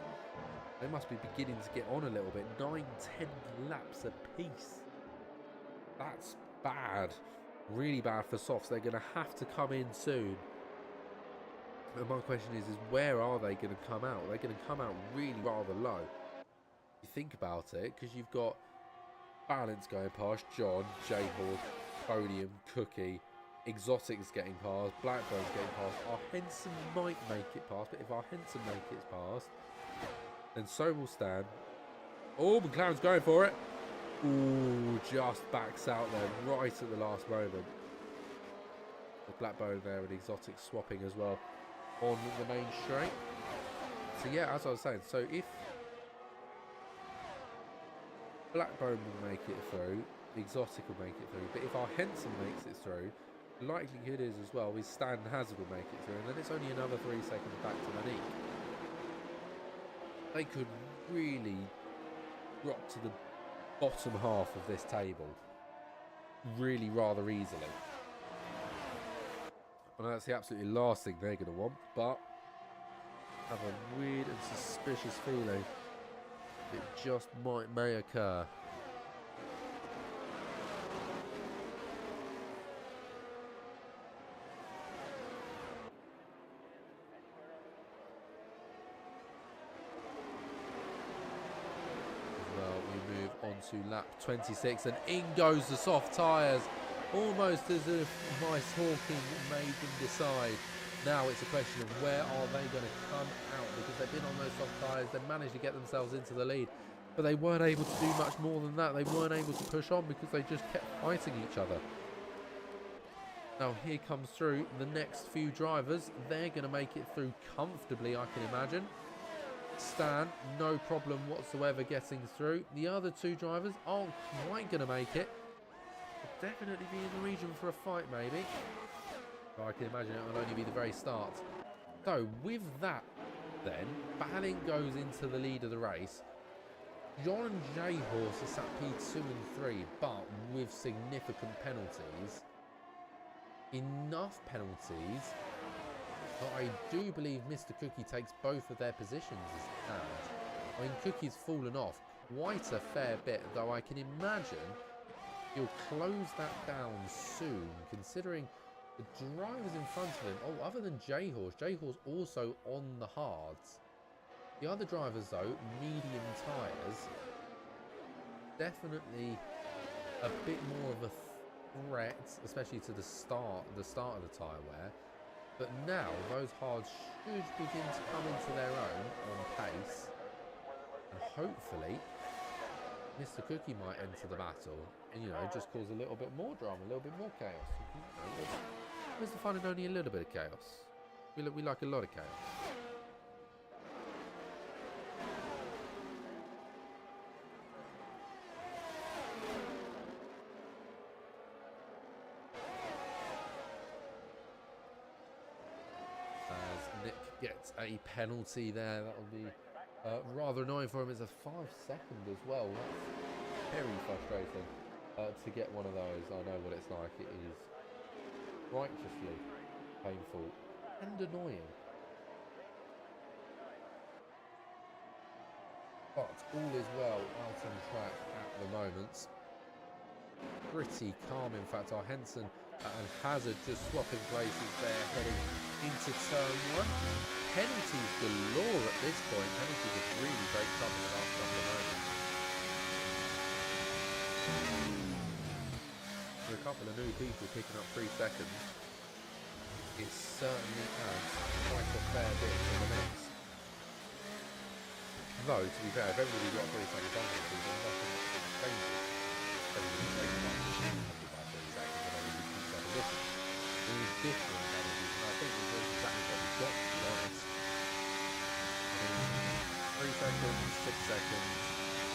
They must be beginning to get on a little bit. 9-10 laps a piece. That's bad, really bad for softs. They're going to have to come in soon. And my question is where are they going to come out? They're going to come out really rather low. You think about it, because you've got Balance going past, John, J-Hawk, Podium, Cookie, Exotics getting past, Blackbone's getting past. Our Henson might make it past, but if our Henson makes it past, then so will Stan. Oh, McLaren's going for it. Ooh, just backs out there right at the last moment. The Blackbone there and Exotic swapping as well on the main straight. So yeah, as I was saying, so if Blackbone will make it through, Exotic will make it through, but if our Henson makes it through, the likelihood is as well is Stan Hazard will make it through, and then it's only another 3 seconds back to Monique. They could really drop to the bottom half of this table really rather easily. And that's the absolutely last thing they're going to want, but I have a weird and suspicious feeling it just may occur. Well, we move move on to lap 26, and in goes the soft tyres, almost as if Mice Hawking made them decide. Now it's a question of where are they going to come out, because they've been on those soft tyres, they've managed to get themselves into the lead, but they weren't able to do much more than that. They weren't able to push on because they just kept fighting each other. Now here comes through the next few drivers. They're going to make it through comfortably, I can imagine. Stan, no problem whatsoever getting through. The other two drivers aren't quite going to make it. They'll definitely be in the region for a fight, maybe. I can imagine it will only be the very start. So with that, then, Balin goes into the lead of the race. John and J-Horse are sat P2 and 3, but with significant penalties. Enough penalties that I do believe Mr. Cookie takes both of their positions as it stands. I mean, Cookie's fallen off quite a fair bit, though I can imagine he'll close that down soon, considering the drivers in front of him. Oh, other than J-Horse also on the hards. The other drivers, though, medium tyres, definitely a bit more of a threat, especially to the start of the tyre wear. But now those hards should begin to come into their own on pace, and hopefully Mr. Cookie might enter the battle and, you know, just cause a little bit more drama, a little bit more chaos. You know, where's the fun in only a little bit of chaos? We like a lot of chaos. Gets a penalty there. That'll be rather annoying for him. It's a 5-second as well. That's very frustrating to get one of those. I know what it's like. It is righteously painful and annoying. But all is well out on track at the moment. Pretty calm, in fact. Our Henson and Hazard just swapping places there, heading into turn 1. Penalties galore at this point. Penalties have really breaks up in the last couple of moments. For a couple of new people picking up 3 seconds, it certainly adds quite a fair bit to the mix. Though, to be fair, if everybody got 3 seconds on it, then nothing changes. Everybody takes one by 3 seconds and only keeps up a difference. All different penalties, and I think we've got exactly what we've got, to be honest. 3 seconds, 6 seconds,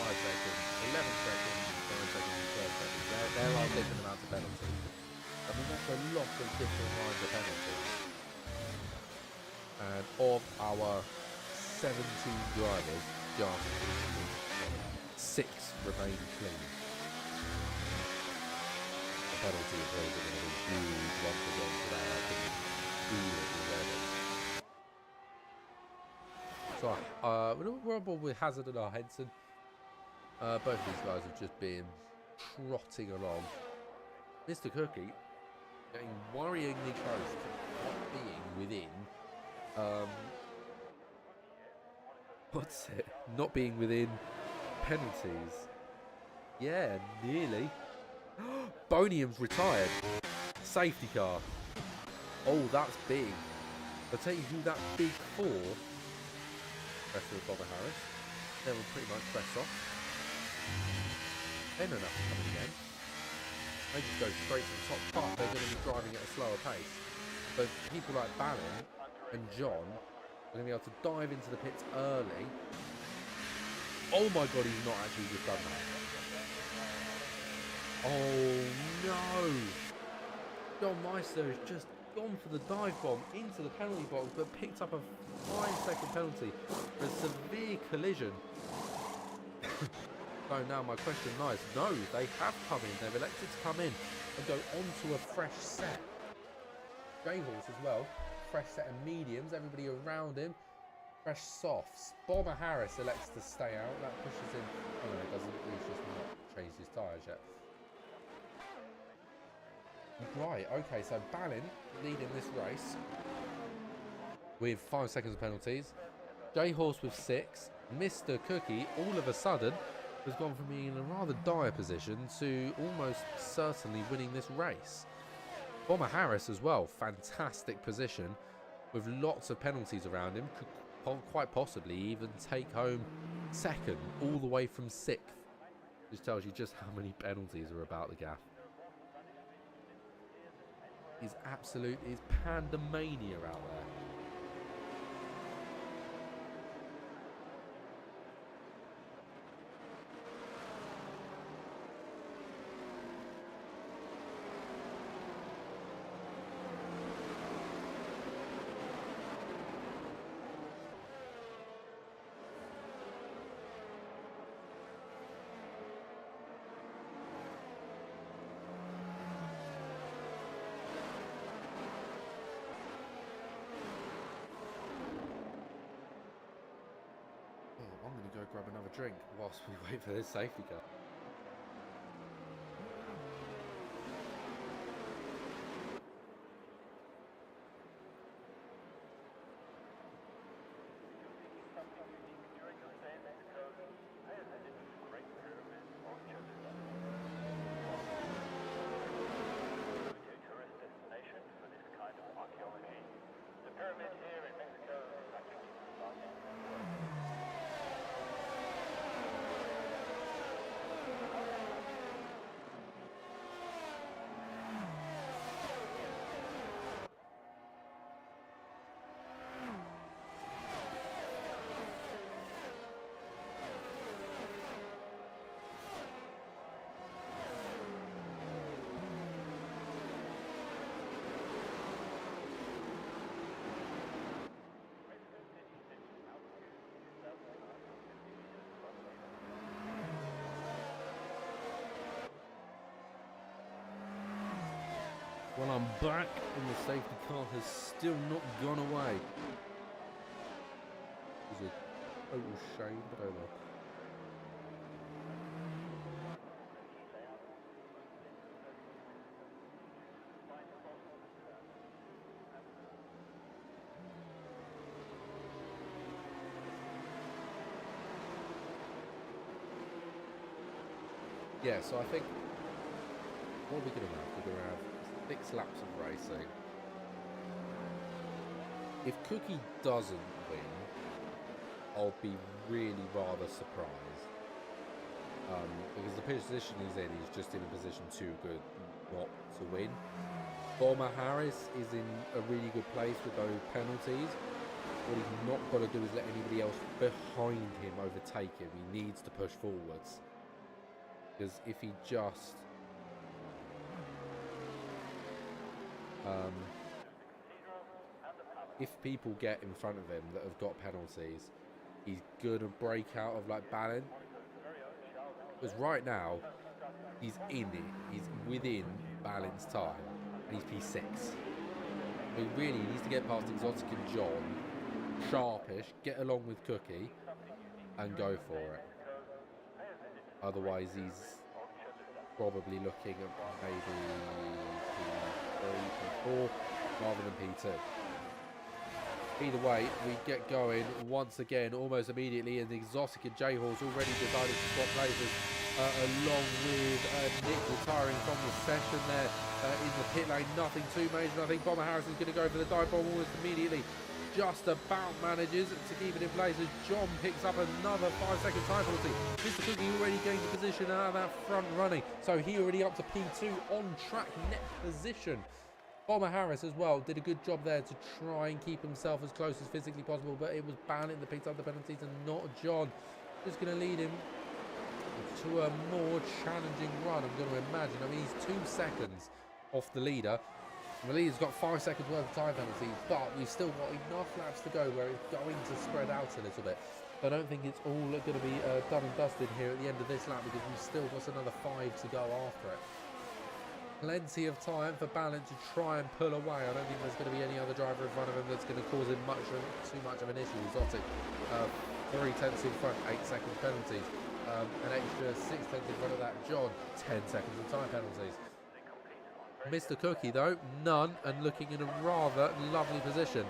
5 seconds, 11 seconds, 9 seconds, and 12 seconds. There are different amounts of penalties. I mean, that's a lot of different lines of penalties. And of our 17 drivers, just 6 remain clean. The penalty is really going to be huge once again today. I can feel it already. So, we're on board with Hazard and our Henson. Both of these guys have just been trotting along. Mr. Cookie getting worryingly close to not being within. What's it? Not being within penalties. Yeah, nearly. Bonium's retired. Safety car. Oh, that's big. I'll tell you who that's big for. Rest of the Bobber Harris. They will pretty much press off. They know nothing coming again. They just go straight to the top part. They're going to be driving at a slower pace. But people like Balin and John are going to be able to dive into the pits early. Oh my god, he's not actually just done that. Oh no! John Meister has just gone for the dive bomb into the penalty box, but picked up a 5-second penalty for a severe collision. So now my question lies, no, they have come in, they've elected to come in and go onto a fresh set. J-Horse as well, fresh set of mediums, everybody around him, fresh softs. Bobber Harris elects to stay out, that pushes him, oh no it doesn't, he's just not changed his tyres yet. Right, okay, so Balin leading this race with 5 seconds of penalties. J-Horse with 6. Mr. Cookie, all of a sudden, has gone from being in a rather dire position to almost certainly winning this race. Bomber Harris as well, fantastic position with lots of penalties around him, could quite possibly even take home second all the way from 6th. Just tells you just how many penalties are about the gaff. It's pandemania out there. I'm going to go grab another drink whilst we wait for this safety car. Well, I'm back and the safety car has still not gone away. It was a total shame, but oh well. Yeah, so I think what are we going to have? We're going to have 6 laps of racing. If Cookie doesn't win, I'll be really rather surprised. Because the position he's in, he's just in a position too good not to win. Bomber Harris is in a really good place with those penalties. What he's not got to do is let anybody else behind him overtake him. He needs to push forwards. Because if he just if people get in front of him that have got penalties, he's gonna break out of like balance. Because right now he's in it, he's within balance time, and he's P6. I mean, really, he needs to get past Exotic and John, sharpish, get along with Cookie, and go for it. Otherwise, he's probably looking at maybe P3, P4 rather than P2. Either way, we get going once again, almost immediately, and the Exotic and J-Horse already decided to swap places, along with Nick retiring from the session there in the pit lane. Nothing too major. I think Bomber Harris is going to go for the dive bomb almost immediately. Just about manages to keep it in place as John picks up another 5-second time penalty. Mr. Cookie already gained the position out of that front running, so he already up to P2 on track net position. Bomber Harris as well did a good job there to try and keep himself as close as physically possible, but it was Bannon that picked up the penalties and not John. Just going to lead him to a more challenging run, I'm going to imagine. I mean, he's 2 seconds off the leader. The leader's got 5 seconds worth of time penalty, but we've still got enough laps to go where it's going to spread out a little bit. So I don't think it's all going to be done and dusted here at the end of this lap, because we've still got another 5 to go after it. Plenty of time for Ballant to try and pull away. I don't think there's going to be any other driver in front of him that's going to cause him too much of an issue. Exotic, 3 tenths in front, 8 seconds penalties. An extra 6 tenths in front of that. John, 10 seconds of time penalties. Mr. Cookie, though, none, and looking in a rather lovely position.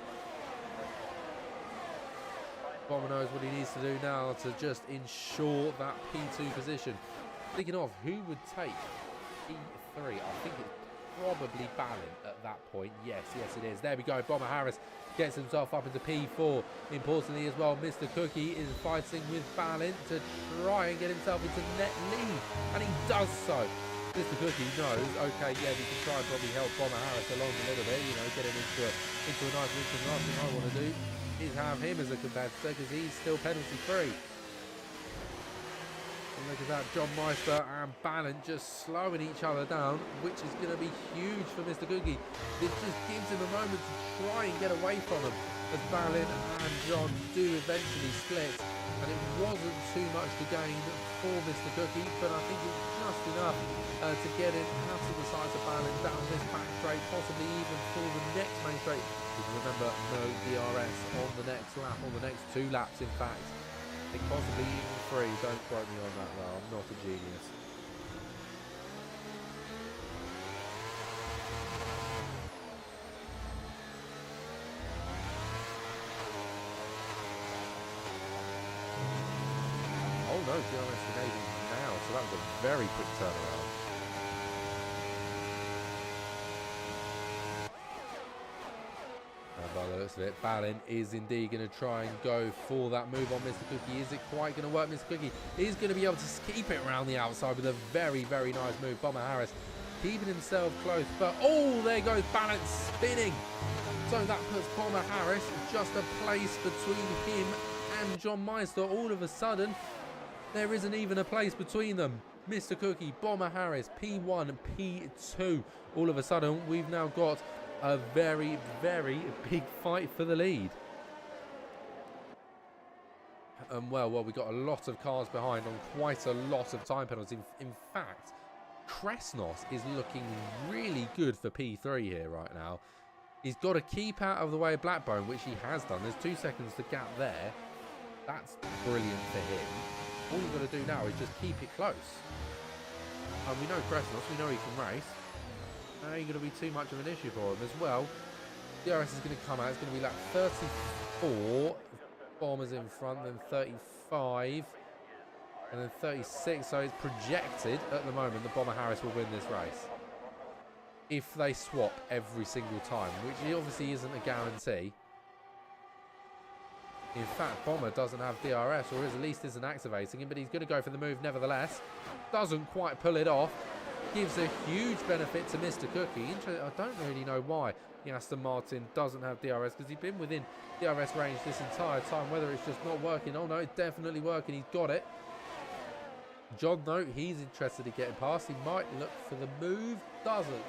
Bomber knows what he needs to do now to just ensure that P2 position. Thinking of who would take P3, I think it's probably Balin at that point. Yes, it is. There we go. Bomber Harris gets himself up into P4. Importantly as well, Mr. Cookie is fighting with Balin to try and get himself into net lead. And he does so. Mr. Cookie knows, okay, yeah, we can try and probably help Bomber Harris along a little bit, you know, get him into a nice position. The last thing I want to do is have him as a competitor because he's still penalty free. And look at that, John Meister and Balin just slowing each other down, which is going to be huge for Mr. Cookie. It just gives him a moment to try and get away from him as Balin and John do eventually split. And it wasn't too much to gain for Mr. Cookie, but I think it's just enough to get him out of the sides of Balin down this back straight, possibly even for the next main straight. Because remember, no DRS on the next lap, or the next 2 laps in fact. I think possibly even 3, don't quote me on that though, I'm not a genius. Oh no, DRS enabled now, so that was a very quick turnaround. And by the looks of it, Balin is indeed going to try and go for that move on Mr. Cookie. Is it quite going to work? Mr. Cookie is going to be able to keep it around the outside with a very, very nice move. Bomber Harris keeping himself close, but oh, there goes Balin spinning. So that puts Bomber Harris just a place between him and John Meister. All of a sudden, there isn't even a place between them. Mr. Cookie, Bomber Harris, P1 and P2. All of a sudden, we've now got a very, very big fight for the lead. Well, we got a lot of cars behind on quite a lot of time penalties. In fact, Kresnos is looking really good for P3 here right now. He's got to keep out of the way of Blackbone, which he has done. There's 2 seconds to gap there. That's brilliant for him. All you've got to do now is just keep it close. And we know Kresnos, we know he can race. Now ain't going to be too much of an issue for him as well. DRS is going to come out. It's going to be lap 34. Bomber's in front, then 35. And then 36. So it's projected at the moment that Bomber Harris will win this race. If they swap every single time, which obviously isn't a guarantee. In fact, Bomber doesn't have DRS, or at least isn't activating him, but he's going to go for the move nevertheless. Doesn't quite pull it off. Gives a huge benefit to Mr. Cookie. I don't really know why Aston Martin doesn't have DRS, because he's been within DRS range this entire time. Whether it's just not working. Oh no, it's definitely working. He's got it. John, though, he's interested in getting past. He might look for the move. Doesn't.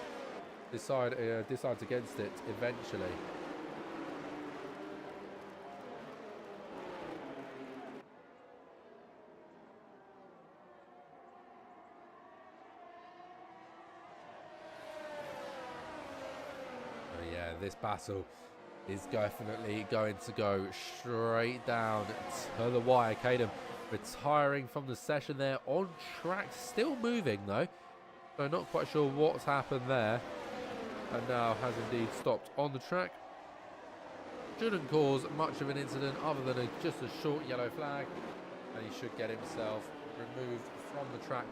Decides against it eventually. This battle is definitely going to go straight down to the wire. Caden retiring from the session there on track, still moving though, so not quite sure what's happened there, and now has indeed stopped on the track. Shouldn't cause much of an incident other than just a short yellow flag, and he should get himself removed from the track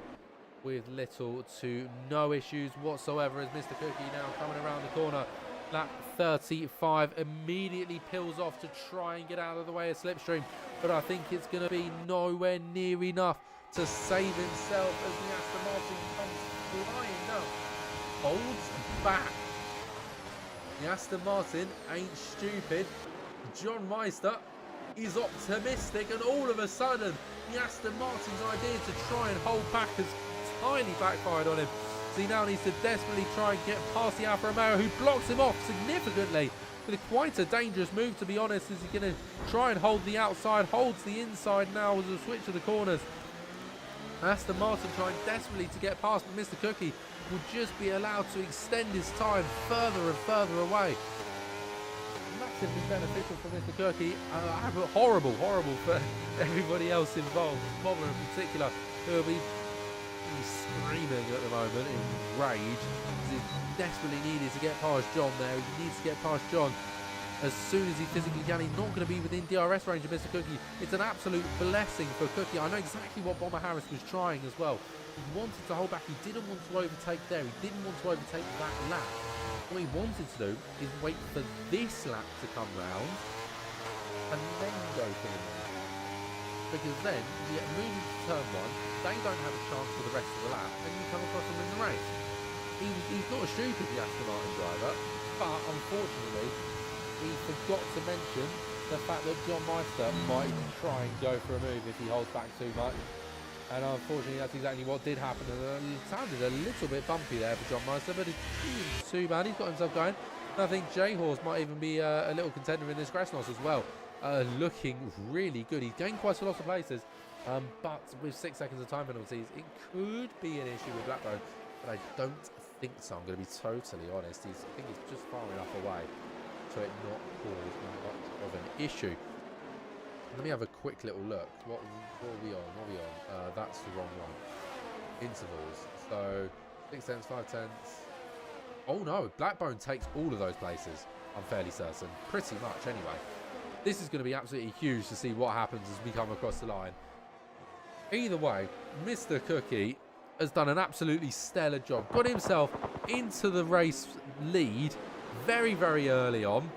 with little to no issues whatsoever, as Mr. Cookie now coming around the corner. Lap 35 immediately peels off to try and get out of the way of Slipstream, but I think it's going to be nowhere near enough to save himself as the Aston Martin comes flying down. Holds back. The Aston Martin ain't stupid. John Meister is optimistic, and all of a sudden the Aston Martin's idea to try and hold back has entirely backfired on him. So he now needs to desperately try and get past the Alfa Romeo, who blocks him off significantly. With quite a dangerous move, to be honest, as he's going to try and hold the outside, holds the inside now as a switch of the corners. Aston Martin trying desperately to get past, but Mr. Cookie will just be allowed to extend his time further and further away. Massively beneficial for Mr. Cookie. Horrible for everybody else involved. Bobber in particular, who will be screaming at the moment in rage. He desperately needed to get past John there. He needs to get past John. as soon as he physically can. He's not going to be within DRS range of Mr. Cookie. It's an absolute blessing for Cookie. I know exactly what Bomber Harris was trying as well. He wanted to hold back. He didn't want to overtake there. He didn't want to overtake that lap. What he wanted to do is wait for this lap to come round and then go for the lead. Because then, you get moving to turn one, they don't have a chance for the rest of the lap, and you come across them in the race. He's not a stupid, the Aston Martin driver, but unfortunately, he forgot to mention the fact that John Meister might try and go for a move if he holds back too much. And unfortunately, that's exactly what did happen. And it sounded a little bit bumpy there for John Meister, but it's too bad. He's got himself going. And I think J-Horse might even be a little contender in this Krasnos as well. Looking really good. He's gained quite a lot of places, but with 6 seconds of time penalties, it could be an issue with Blackbone, but I don't think so. I'm going to be totally honest. I think he's just far enough away to it not cause much of an issue. Let me have a quick little look. What are we on? What are we on? That's the wrong one. Intervals. So 6 tenths, 5 tenths. Oh no, Blackbone takes all of those places. I'm fairly certain. Pretty much anyway. This is going to be absolutely huge to see what happens as we come across the line. Either way, Mr. Cookie has done an absolutely stellar job. Got himself into the race lead very, very early on.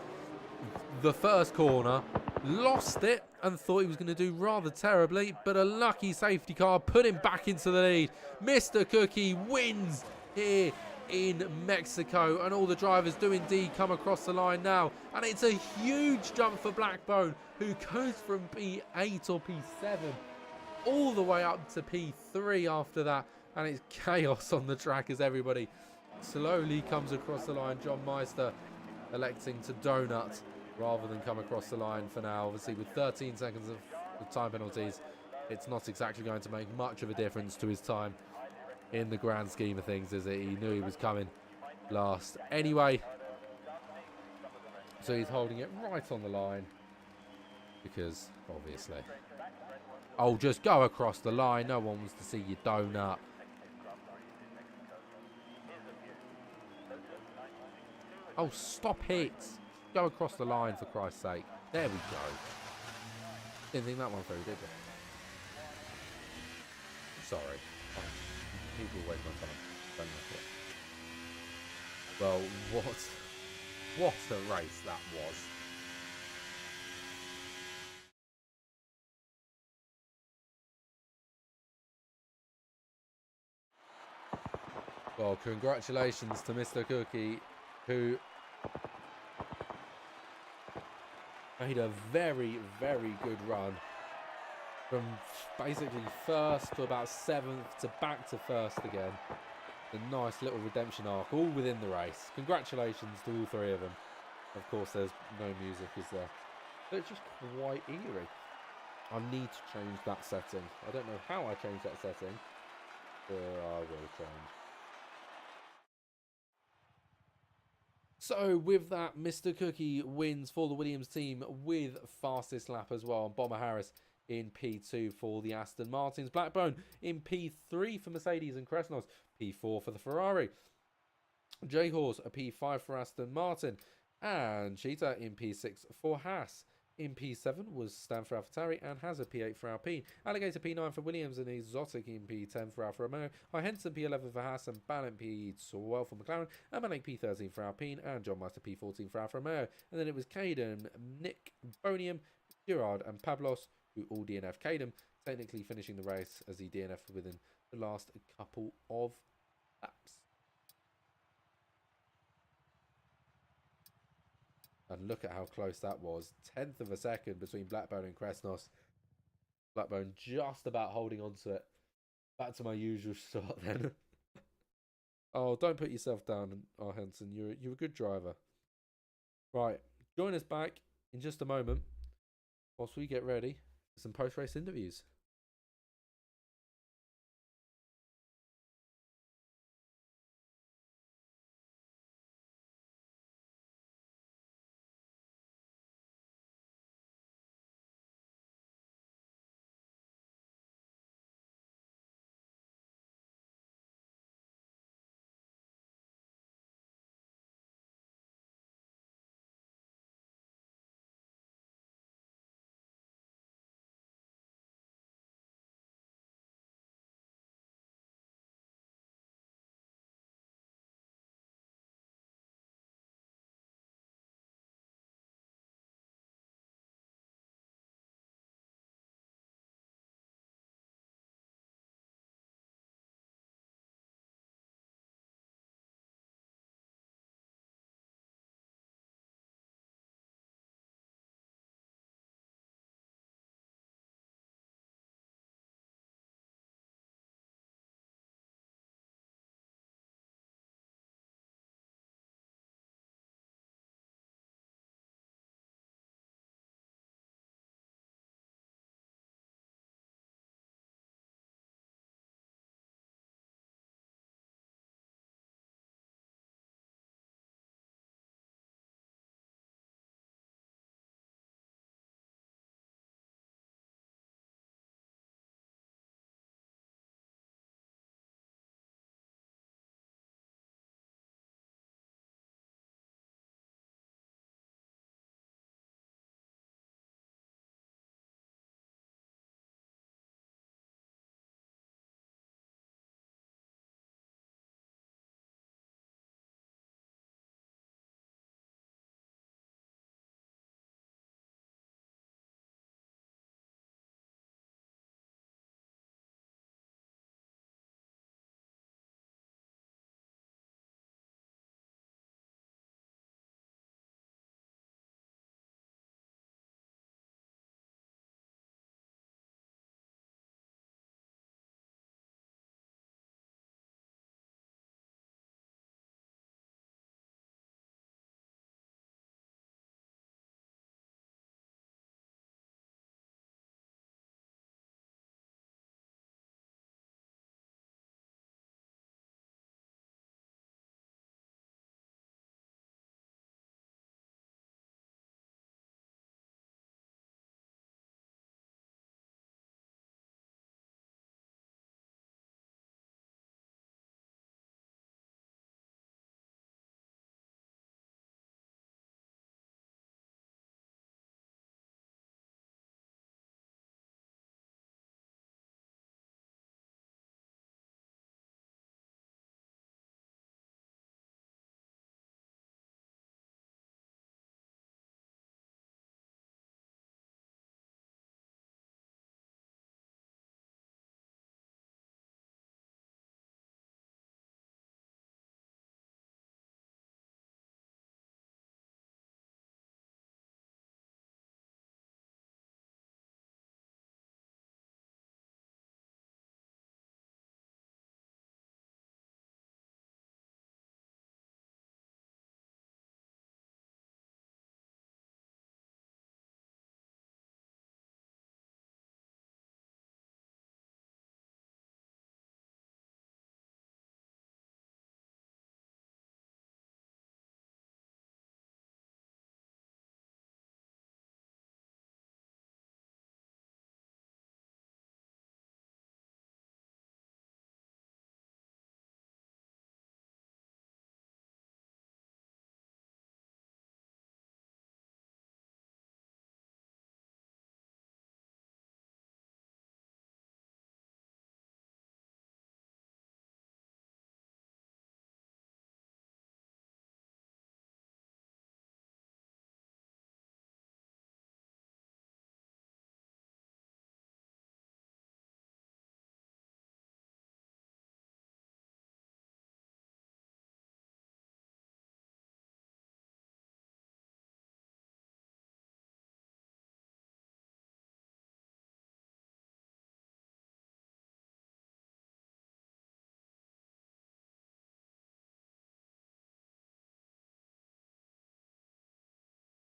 The first corner, lost it and thought he was going to do rather terribly, but a lucky safety car put him back into the lead. Mr. Cookie wins here in Mexico, and all the drivers do indeed come across the line now, and it's a huge jump for Blackbone, who goes from P8 or P7 all the way up to P3 after that, and it's chaos on the track as everybody slowly comes across the line. John Meister electing to donut rather than come across the line for now. Obviously with 13 seconds of time penalties, it's not exactly going to make much of a difference to his time in the grand scheme of things, is it? He knew he was coming last anyway, so he's holding it right on the line because obviously, oh, just go across the line, no one wants to see you donut. Oh, stop it, go across the line for Christ's sake. There we go. Didn't think that one through, did you? Sorry. People waste my time. Don't like it. Well, what a race that was. Well, congratulations to Mr. Cookie, who made a very, very good run. From basically first to about 7th to back to first again. A nice little redemption arc, all within the race. Congratulations to all three of them. Of course, there's no music, is there? But it's just quite eerie. I need to change that setting. I don't know how I change that setting, but I will change. So with that, Mr. Cookie wins for the Williams team with fastest lap as well. And Bomber Harris in P2 for the Aston Martins. Blackbone in P3 for Mercedes and Krasnos. P4 for the Ferrari. J-Horse a P5 for Aston Martin. And Cheetah in P6 for Haas. In P7 was Stan for AlphaTauri and has a P8 for Alpine. Alligator P9 for Williams and Exotic in P10 for Alfa Romeo. Henson P11 for Haas and Ballint P12 for McLaren. And Malik P13 for Alpine and John Meister P14 for Alfa Romeo. And then it was Caden, Nick, Bonium, Girard and Pablos who all DNF. Caden technically finishing the race as he DNF'd within the last couple of laps. And look at how close that was. 10th of a second between Blackbone and Krasnos. Blackbone just about holding on to it. Back to my usual start then. Oh, don't put yourself down, Henson. You're a good driver. Right, join us back in just a moment whilst we get ready for some post-race interviews.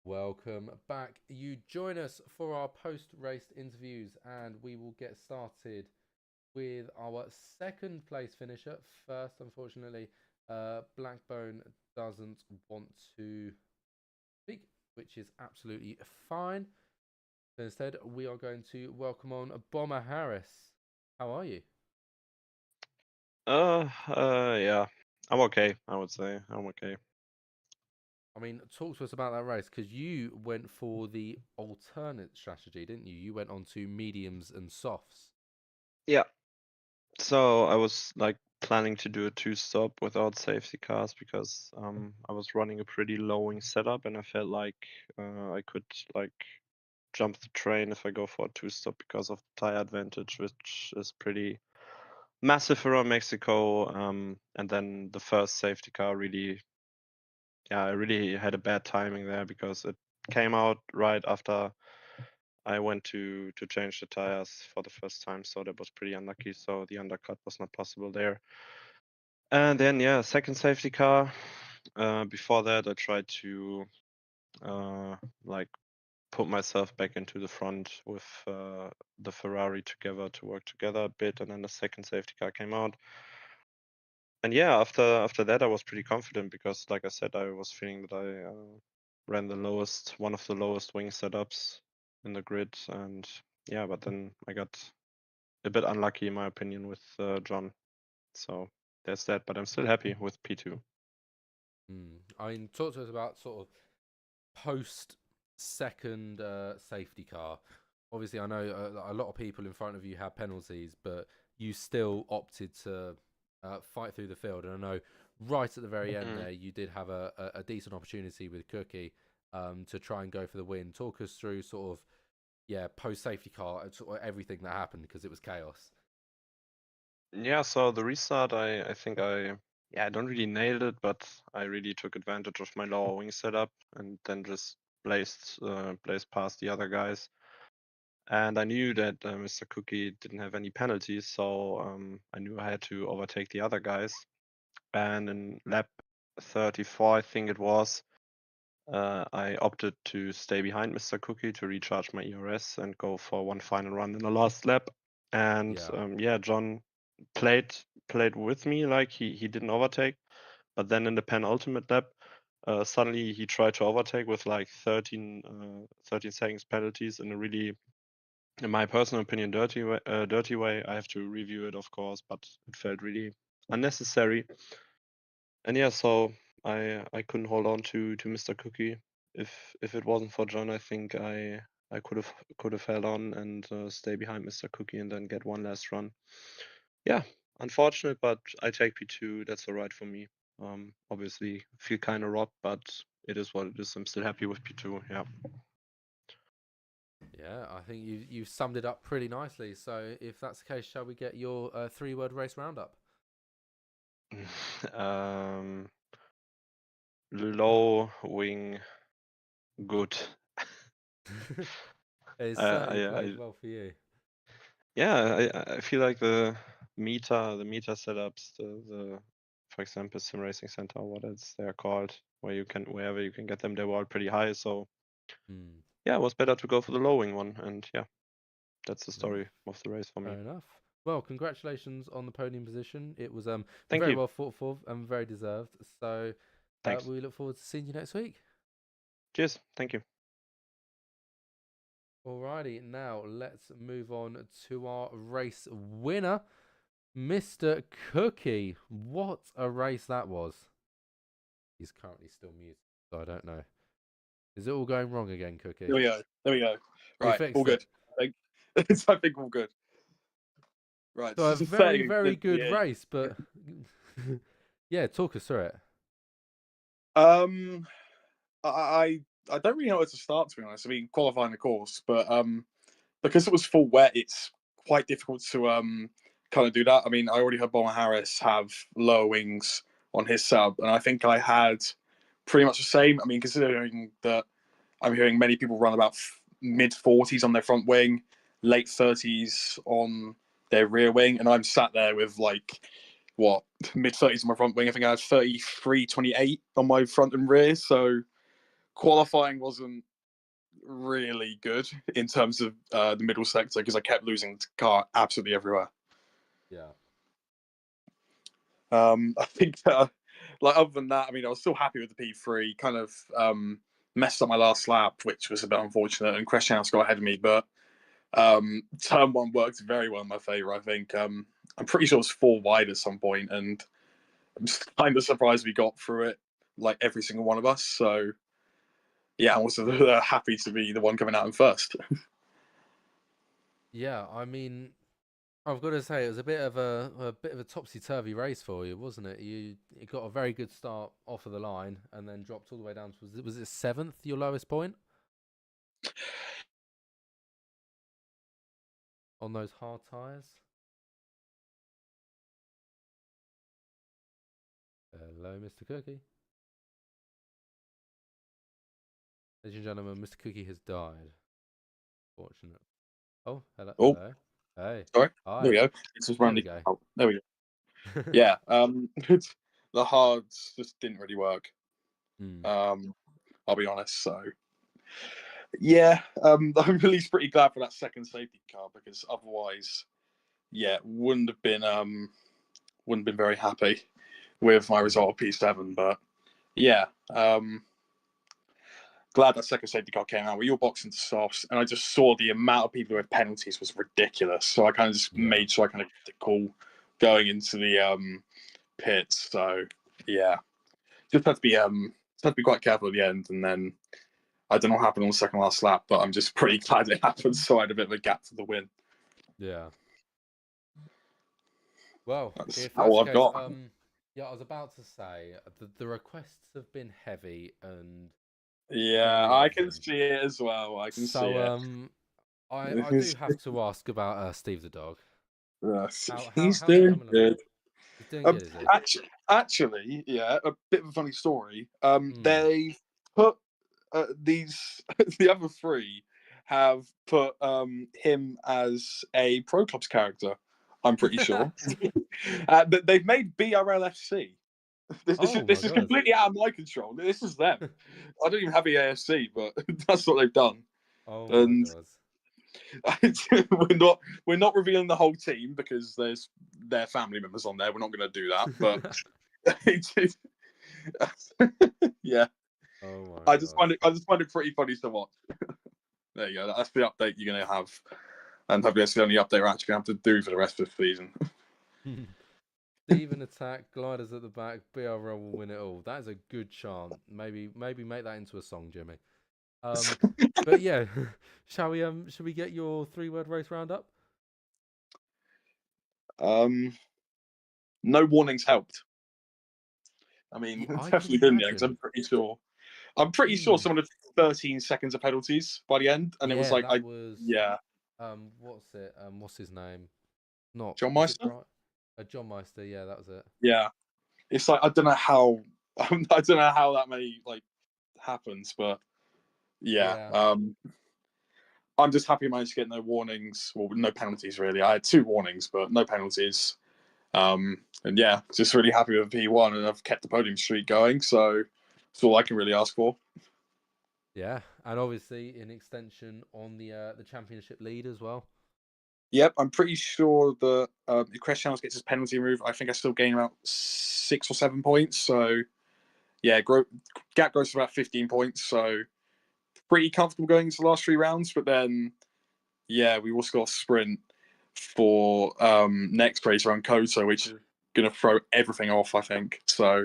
Welcome back. You join us for our post-race interviews, and we will get started with our second place finisher. First, unfortunately, Blackbone doesn't want to speak, which is absolutely fine. So instead, we are going to welcome on Bomber Harris. How are you? Yeah. I'm okay, I would say. I'm okay. I mean, talk to us about that race because you went for the alternate strategy, didn't you? You went on to mediums and softs. Yeah. So I was like planning to do a two-stop without safety cars because I was running a pretty low-wing setup and I felt like I could like jump the train if I go for a two-stop because of the tire advantage, which is pretty massive around Mexico. And then the first safety car really, yeah, I really had a bad timing there because it came out right after I went to change the tires for the first time, so that was pretty unlucky. So the undercut was not possible there. And then yeah, second safety car. Before that, I tried to like put myself back into the front with the Ferrari together to work together a bit, and then the second safety car came out. And yeah, after that, I was pretty confident because, like I said, I was feeling that I ran one of the lowest wing setups in the grid, and yeah, but then I got a bit unlucky in my opinion with John. So there's that, but I'm still happy with P2. I mean, talk to us about sort of post second safety car. Obviously, I know a lot of people in front of you had penalties, but you still opted to fight through the field. And I know right at the very end Mhm. there, you did have a decent opportunity with Cookie to try and go for the win. Talk us through sort of, yeah, post safety car and sort of everything that happened because it was chaos. Yeah, so the restart, I think I don't really nailed it, but I really took advantage of my lower wing setup and then just blazed past the other guys. And I knew that Mr. Cookie didn't have any penalties, so I knew I had to overtake the other guys. And in lap 34, I think it was, I opted to stay behind Mr. Cookie to recharge my ERS and go for one final run in the last lap. And Yeah, yeah, John played played with me, like he didn't overtake, but then in the penultimate lap, suddenly he tried to overtake with like 13 seconds penalties in a really, in my personal opinion, dirty way. I have to review it, of course, but it felt really unnecessary. And yeah, so I couldn't hold on to Mr. Cookie. If it wasn't for John, I think I could have held on and stay behind Mr. Cookie and then get one last run. Yeah, unfortunate, but I take P2. That's all right for me. Obviously feel kind of robbed, but it is what it is. I'm still happy with P2. Yeah. yeah, I think you've summed it up pretty nicely. So if that's the case, shall we get your three-word race roundup? um, Low wing, good. It I, certainly I, played I well for you. Yeah, I feel like the meta setups, the for example Sim Racing Center, or what else they're called, wherever you can get them, they were all pretty high. So Hmm. yeah, it was better to go for the low wing one, and yeah, that's the Yeah, story of the race for me. fair enough. Well, congratulations on the podium position. It was Thank very you. well fought for and very deserved. So Thanks. we look forward to seeing you next week. Cheers. Thank you. Alrighty, now let's move on to our race winner, Mr. Cookie. What a race that was. He's currently still muted, so I don't know. Is it all going wrong again, Cookie? There we go. There we go. We Right, all fixed good. it. I think, I think all good. Right, So a just very, saying very that good race, but yeah, talk us through it. um, I don't really know where to start, to be honest. I mean, qualifying the course, but because it was full wet, it's quite difficult to kind of do that. I mean, I already heard Bomber Harris have lower wings on his sub, and I think I had pretty much the same. I mean, considering that I'm hearing many people run about mid 40s on their front wing, late 30s on their rear wing, and I'm sat there with like what mid 30s on my front wing. I think I had 33, 28 on my front and rear. So qualifying wasn't really good in terms of the middle sector because I kept losing the car absolutely everywhere. Yeah. I think like other than that, I mean, I was still happy with the P3. Kind of messed up my last lap, which was a bit unfortunate, and Christian got ahead of me. But turn one worked very well in my favour. I think I'm pretty sure it was 4 wide at some point, and I'm just kind of surprised we got through it, like every single one of us. So yeah, I was happy to be the one coming out in first. Yeah, I mean, I've got to say it was a bit of a topsy turvy race for you, wasn't it? You got a very good start off of the line and then dropped all the way down to was it 7th, your lowest point on those hard tires? Hello, Mr. Cookie. Ladies and gentlemen, Mr. Cookie has died. Fortunate. Oh, hello. Oh, Hello. Hey. sorry. Hi. There we go. It's just There Randy. we go. Oh, there we go. Yeah. The hards just didn't really work. I'll be honest. So yeah, I'm really pretty glad for that second safety car because otherwise, yeah, wouldn't have been very happy with my result of P7. But yeah, glad that second safety car came out. We all boxed into softs, and I just saw the amount of people with penalties was ridiculous. So I kind of just made sure I kind of kept it cool going into the pits. So yeah, just had to be quite careful at the end, and then I don't know what happened on the second last lap, but I'm just pretty glad it happened. So I had a bit of a gap to the win. Yeah. Well, That's if all that's I've the case, got. yeah, I was about to say the requests have been heavy and Yeah, very I can urgent. see it as well. I can see So it. I do have to ask about Steve the dog. He's How's he doing coming along? good. He's doing good, is he? Actually, yeah, a bit of a funny story. Hmm. They put these the other 3 have put him as a Pro Clubs character. I'm pretty sure. But they've made BRL FC. Oh my This is god. completely out of my control. This is them. I don't even have the AFC, but that's what they've done. Oh my And god. we're not revealing the whole team because there's their family members on there. We're not going to do that. But yeah, Oh my I god. just find it pretty funny to watch. There you go. That's the update you're going to have, and hopefully that's the only update we're actually going to have to do for the rest of the season. Steve in attack, gliders at the back, BRL will win it all. That is a good chant. Maybe make that into a song, Jimmy. But yeah, shall we get your 3-word race roundup? No warnings helped. I mean, Yeah, I can definitely didn't, because imagine. I'm pretty sure some of the 13 seconds of penalties by the end, and it was Yeah, like that was yeah, what's it? What's his name? Not John was it Meister. Brian? John Meister. Yeah, that was it. Yeah, it's like I don't know how I don't know how that many like happens, but yeah, Yeah. I'm just happy I managed to get no warnings, well, no penalties really. I had 2 warnings, but no penalties. And yeah, just really happy with P1, and I've kept the podium streak going, so that's all I can really ask for. Yeah, and obviously an extension on the championship lead as well. Yep, I'm pretty sure that if Cristiano gets his penalty removed, I think I still gain about 6 or 7 points. So yeah, gap grows to about 15 points. So pretty comfortable going into the last 3 rounds. But then yeah, we also got a sprint for next race around Koto, which is going to throw everything off, I think. So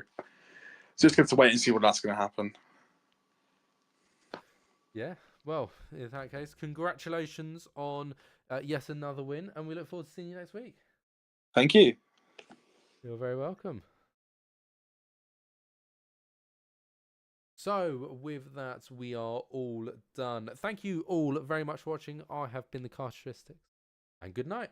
just going to wait and see what that's going to happen. Yeah, well, in that case, congratulations on yet another win, and we look forward to seeing you next week. Thank you. You're very welcome. So, with that, we are all done. Thank you all very much for watching. I have been the Carteristics, and good night.